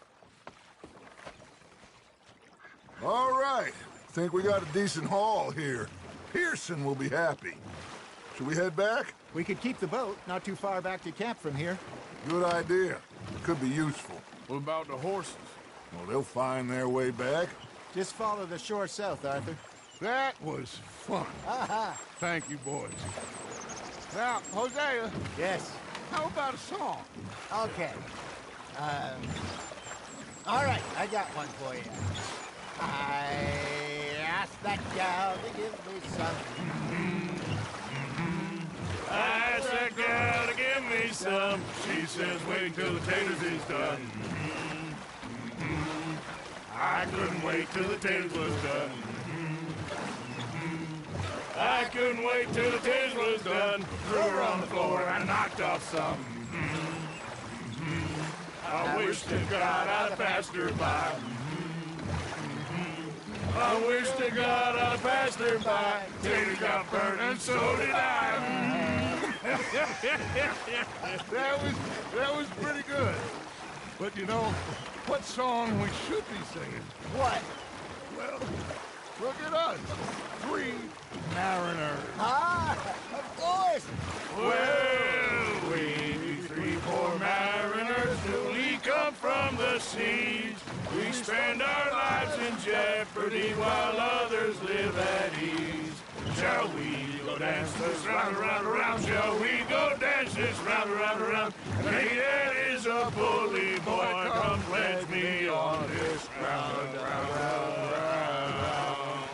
All right. Think we got a decent haul here. Pearson will be happy. Should we head back? We could keep the boat not too far back to camp from here. Good idea. Could be useful. What about the horses? Well, they'll find their way back. Just follow the shore south, Arthur. That was fun. Aha! Thank you, boys. Now, Hosea. Yes? How about a song? Okay. All right, I got one for you. I asked that gal to give me some. I asked that gal to give me some. She says wait till the taters is done. I couldn't wait till the taters was done. I couldn't wait till the taters was done. Threw her on the floor and I knocked off some. I wish to God I'd have passed her by. I wish to God I'd have passed her by. Taters got burnt and so did I. That was pretty good. But you know, what song we should be singing? What? Well, look at us. 3 mariners. Ah, of course. Well, we 3 poor mariners newly come from the seas. We spend our lives in jeopardy while others live at ease. Shall we go dance this round, around, around? Shall we go dance this round, around, around? Hey, that is a bully boy. Come pledge me on this ground, round, round, round.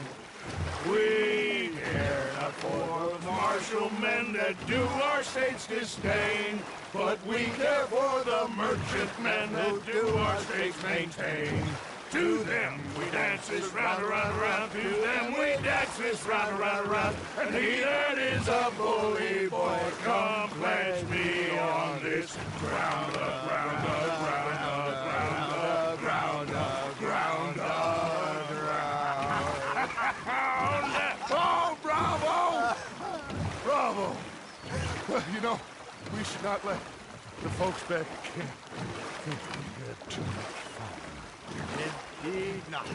We care not for the martial men that do our state's disdain, but we care for the merchant men that do our state's maintain. To them we dance this round, around, around. To them we dance this round, around, around. And he that is a bully boy, come pledge me on this ground, ground, ground, ground, ground, ground, ground. Oh, bravo! Bravo! Well, you know, we should not let the folks back at camp think we had too much fun. Indeed not.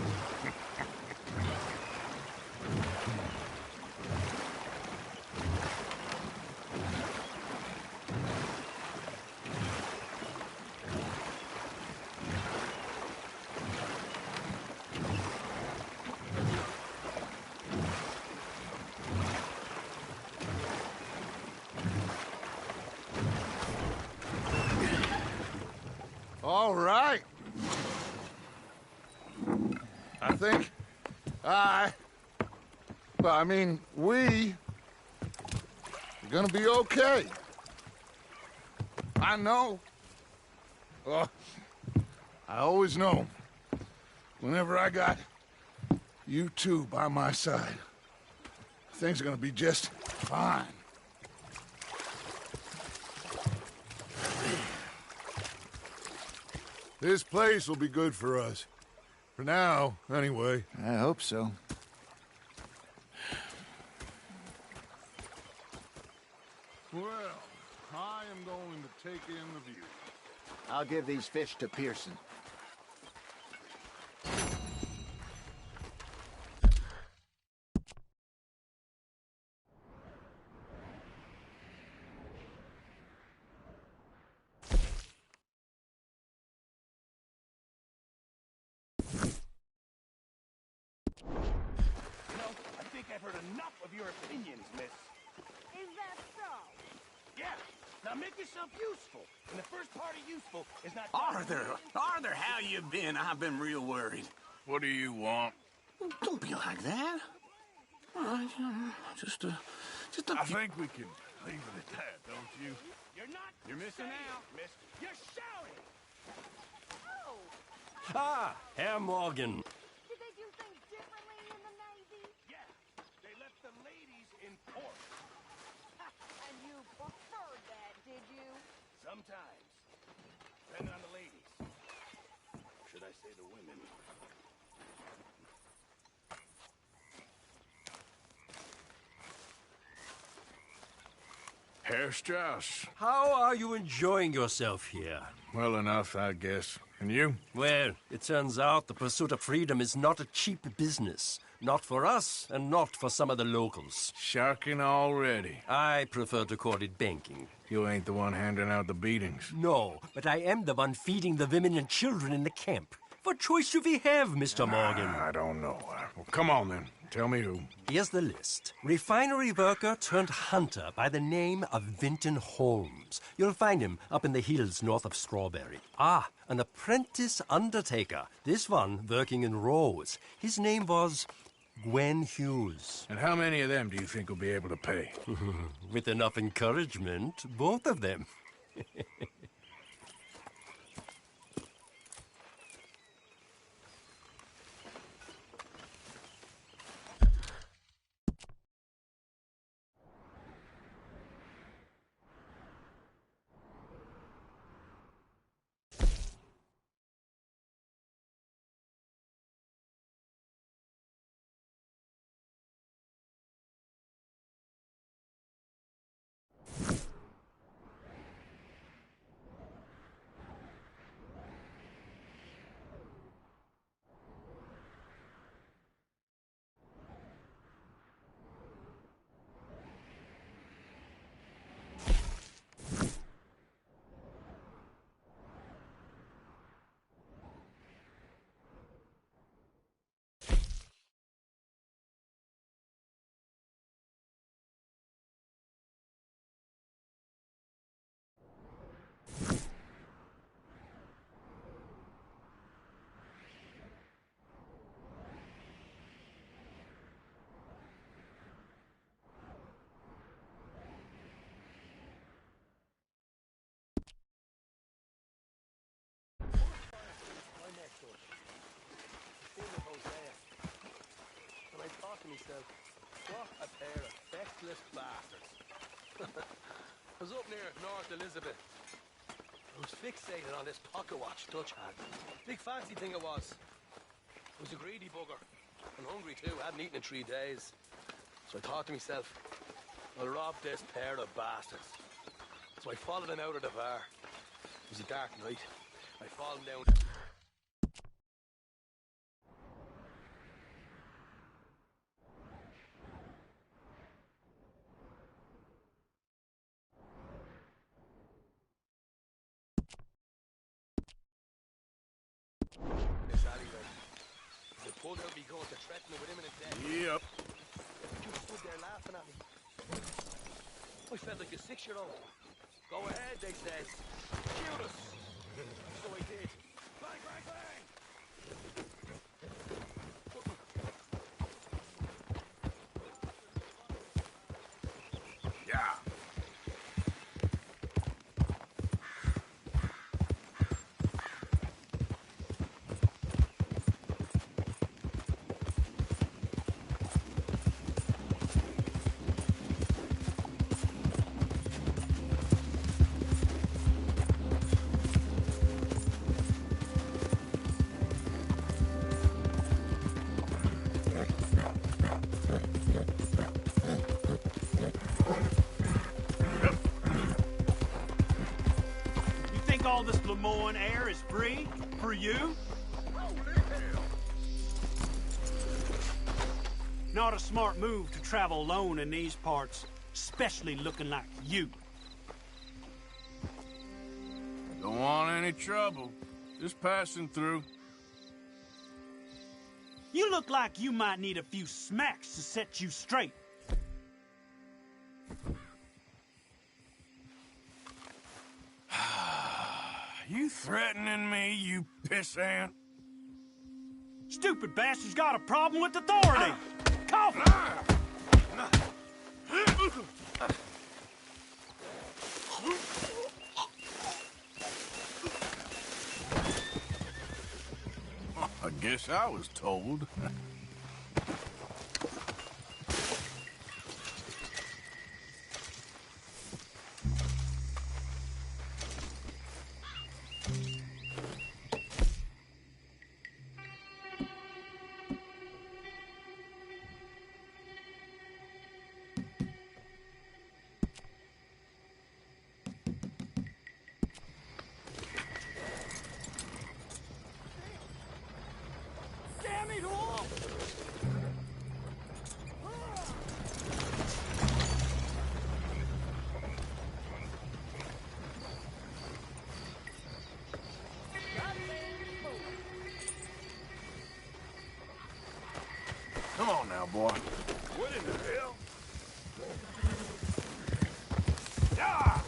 All right. I think we are gonna be okay. I know. I always know. Whenever I got you two by my side, things are gonna be just fine. This place will be good for us. For now, anyway. I hope so. Well, I am going to take in the view. I'll give these fish to Pearson. I think I've heard enough of your opinions, miss. Is that so? Yeah. Now make yourself useful. And the first part of useful is not... Arthur, how you been? I've been real worried. What do you want? Don't be like that. Just a I think we can leave it at that, don't you? You're missing out, miss. You're shouting! Ah, Herr Morgan. Did they do things differently in the Navy? Yeah. They left the ladies in port. And you preferred that, did you? Sometimes. Depending on the ladies. Should I say the women? Herr Strauss. How are you enjoying yourself here? Well enough, I guess. And you? Well, it turns out the pursuit of freedom is not a cheap business. Not for us, and not for some of the locals. Sharking already. I prefer to call it banking. You ain't the one handing out the beatings. No, but I am the one feeding the women and children in the camp. What choice do we have, Mr. Morgan? I don't know. Well, come on, then. Tell me who. Here's the list. Refinery worker turned hunter by the name of Vinton Holmes. You'll find him up in the hills north of Strawberry. Ah, an apprentice undertaker. This one working in Rose. His name was Gwen Hughes. And how many of them do you think will be able to pay? With enough encouragement, both of them. Myself, what a pair of feckless bastards. I was up near North Elizabeth. I was fixated on this pocket watch Dutch had. Big fancy thing it was. I was a greedy bugger. And hungry too, hadn't eaten in 3 days. So I thought to myself, I'll rob this pair of bastards. So I followed them out of the bar. It was a dark night. I followed them down. Pulled out me gun to threaten him with imminent death. Yep. You stood there laughing at me. I felt like a 6-year-old. Go ahead, they says. Shoot us. So I did. Bang, bang, bang! Yeah. all this Lemoyne air is free for you? Not a smart move to travel alone in these parts, especially looking like you. Don't want any trouble. Just passing through. You look like you might need a few smacks to set you straight. You threatening me, you pissant? Stupid bastard's got a problem with authority. Coffee! I guess I was told. Come on now, boy. What in the hell? Ah!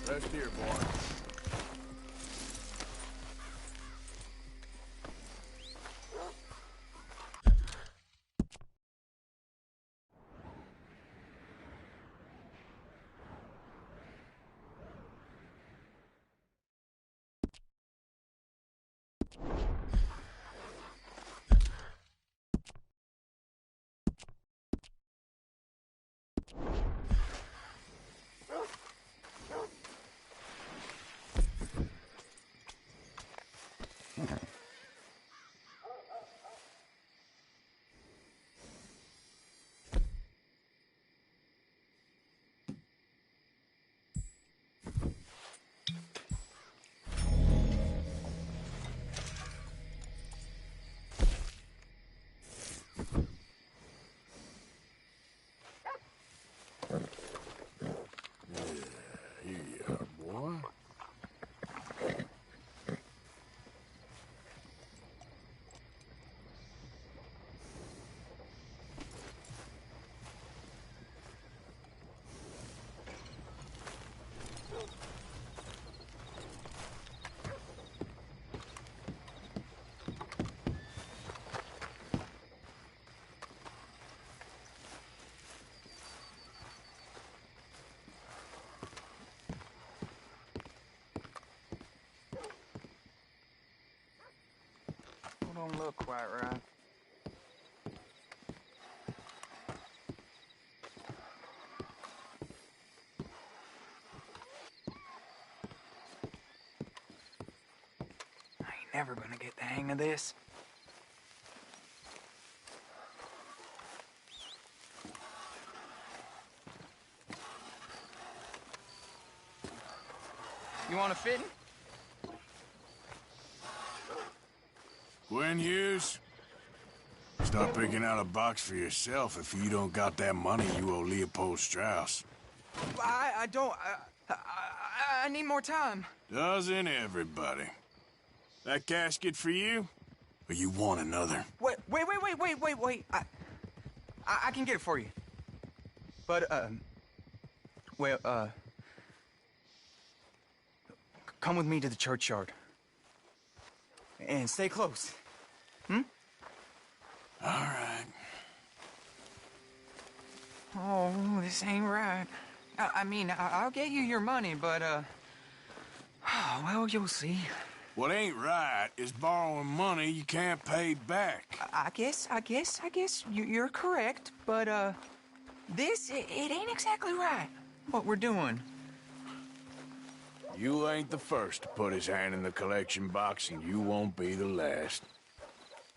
Rest here, boy. Don't look quite right. I ain't never gonna get the hang of this. You want a fitting? Gwen Hughes, start picking out a box for yourself if you don't got that money you owe Leopold Strauss. I don't. I need more time. Doesn't everybody? That casket for you? Or you want another? Wait. I can get it for you. But, come with me to the churchyard. And stay close. Hmm? All right. Oh, this ain't right. I mean, I'll get you your money, but, well, you'll see. What ain't right is borrowing money you can't pay back. I guess you're correct, but, this, it ain't exactly right, what we're doing. You ain't the first to put his hand in the collection box, and you won't be the last.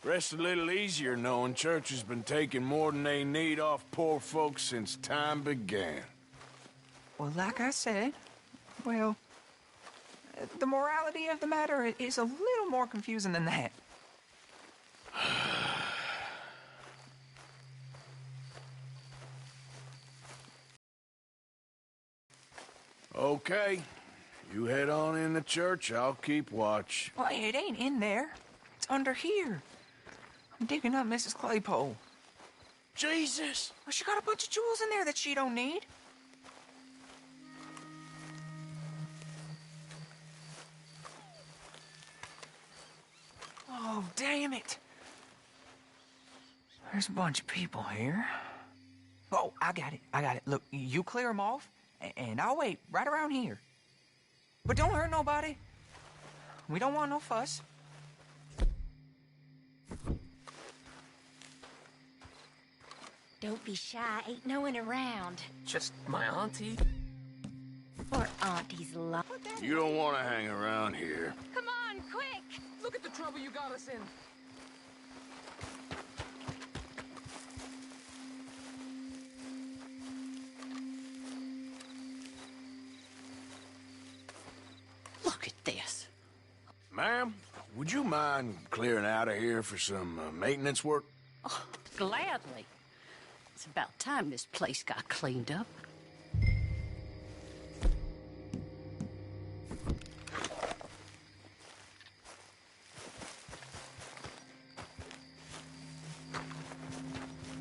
Rests a little easier knowing church has been taking more than they need off poor folks since time began. Well, like I said, well, the morality of the matter is a little more confusing than that. Okay. You head on in the church, I'll keep watch. Well, it ain't in there. It's under here. I'm digging up Mrs. Claypole. Jesus! Well, she got a bunch of jewels in there that she don't need. Oh, damn it. There's a bunch of people here. Oh, I got it. Look, you clear them off, and I'll wait right around here. But don't hurt nobody. We don't want no fuss. Don't be shy, ain't no one around. Just my auntie. Poor auntie's love. You don't want to hang around here. Come on, quick! Look at the trouble you got us in. Look at this. Ma'am, would you mind clearing out of here for some maintenance work? Oh, gladly. It's about time this place got cleaned up.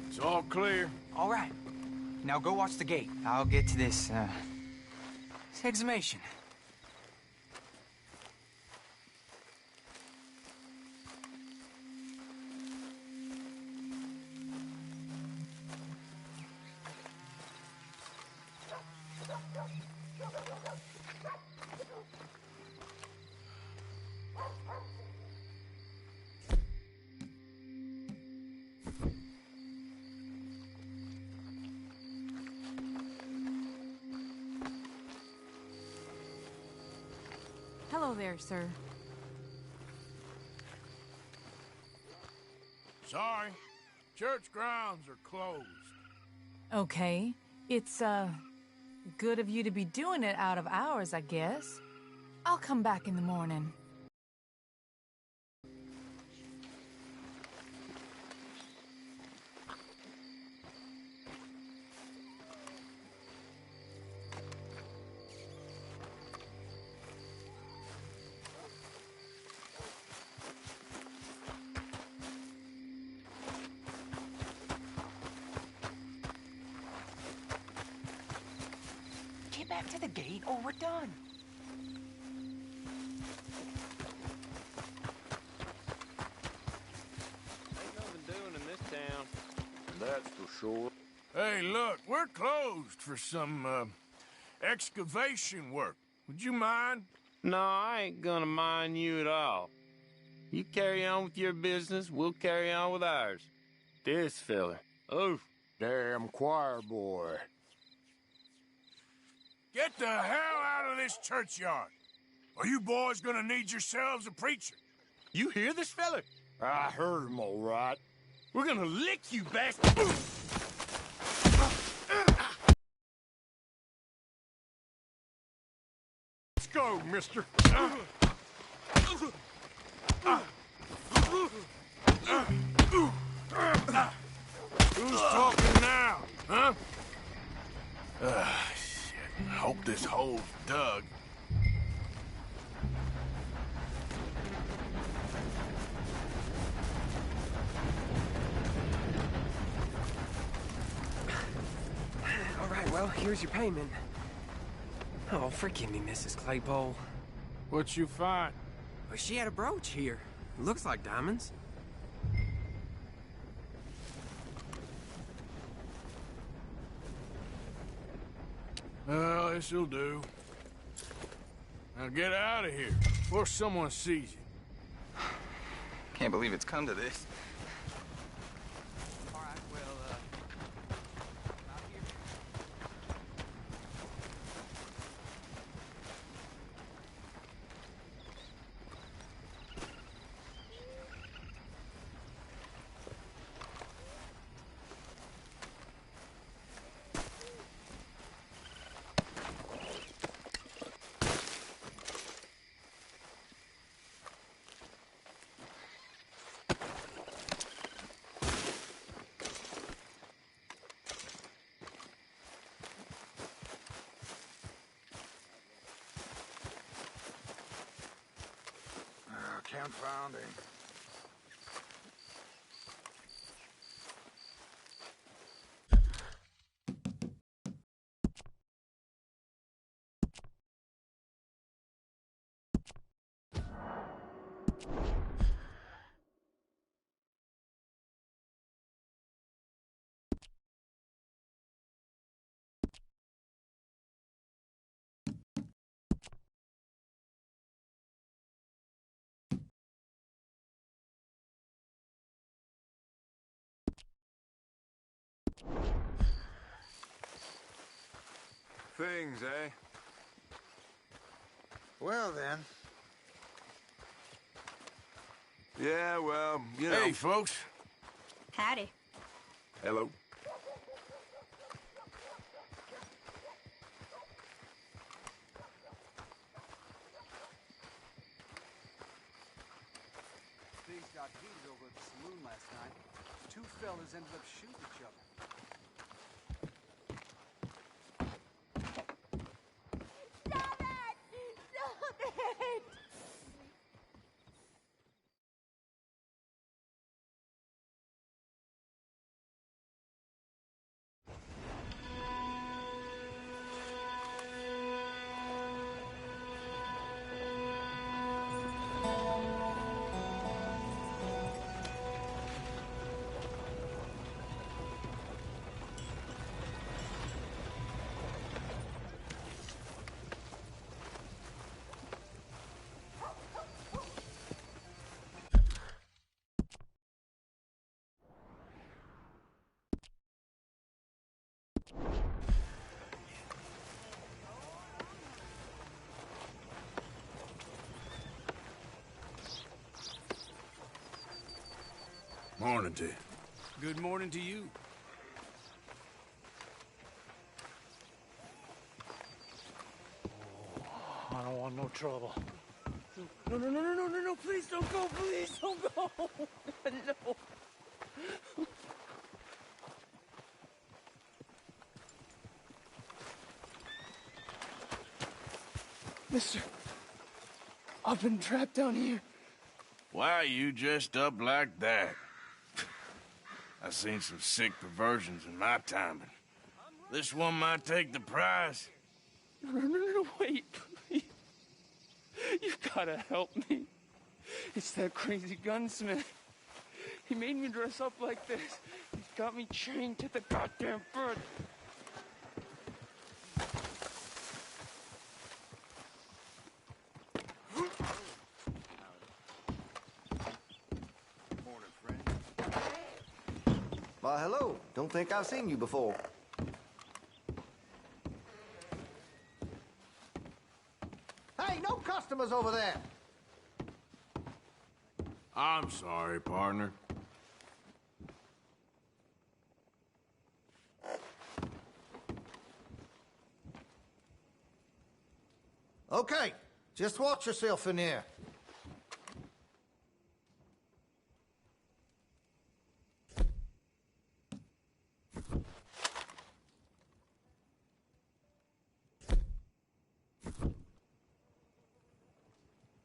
It's all clear. All right. Now go watch the gate. I'll get to this exhumation. Hello there, sir. Sorry. Church grounds are closed. Okay. It's, good of you to be doing it out of hours, I guess. I'll come back in the morning. Get back to the gate or we're done. Ain't nothing doing in this town. That's for sure. Hey, look, we're closed for some, excavation work. Would you mind? No, I ain't gonna mind you at all. You carry on with your business, we'll carry on with ours. This fella. Oh, damn choir boy. Get the hell out of this churchyard. Are you boys gonna need yourselves a preacher? You hear this fella? I heard him all right. We're gonna lick you, bastard! Let's go, mister. Who's talking now, huh? Shit. Hope this hole's dug. All right, well, here's your payment. Oh, forgive me, Mrs. Claypole. What you find? Well, she had a brooch here. Looks like diamonds. Well, this'll do. Now get out of here before someone sees you. Can't believe it's come to this. All right, well, out here. Confounding. Things, eh? Well, then. Yeah, well, you know... Hey, folks. Howdy. Hello. Things got heated over at the saloon last night. Two fellas ended up shooting each other. Morning to you. Good morning to you. I don't want no trouble. No, please don't go, please don't go. No. Mister, I've been trapped down here. Why are you dressed up like that? I've seen some sick perversions in my time, but this one might take the prize. No, wait, please. You gotta help me. It's that crazy gunsmith. He made me dress up like this. He's got me chained to the goddamn bed. Why, hello. Don't think I've seen you before. Hey, no customers over there! I'm sorry, partner. Okay, just watch yourself in here.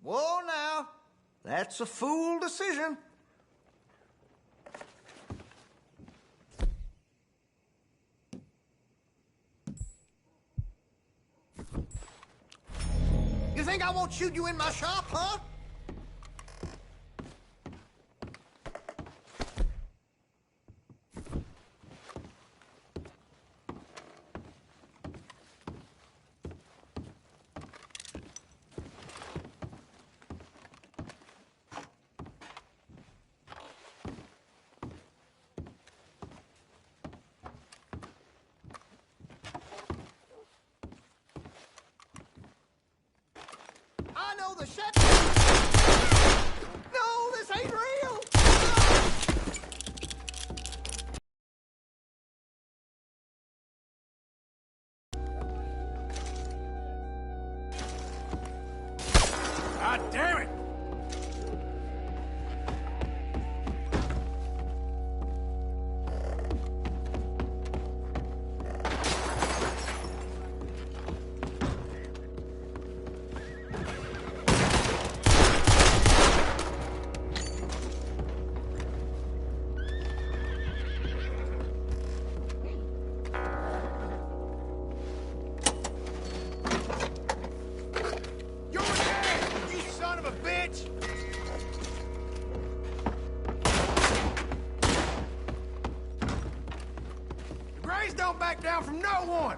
Whoa, now. That's a fool decision. You think I won't shoot you in my shop, huh? I know the shit. No, this ain't real. God damn it! Grays don't back down from no one.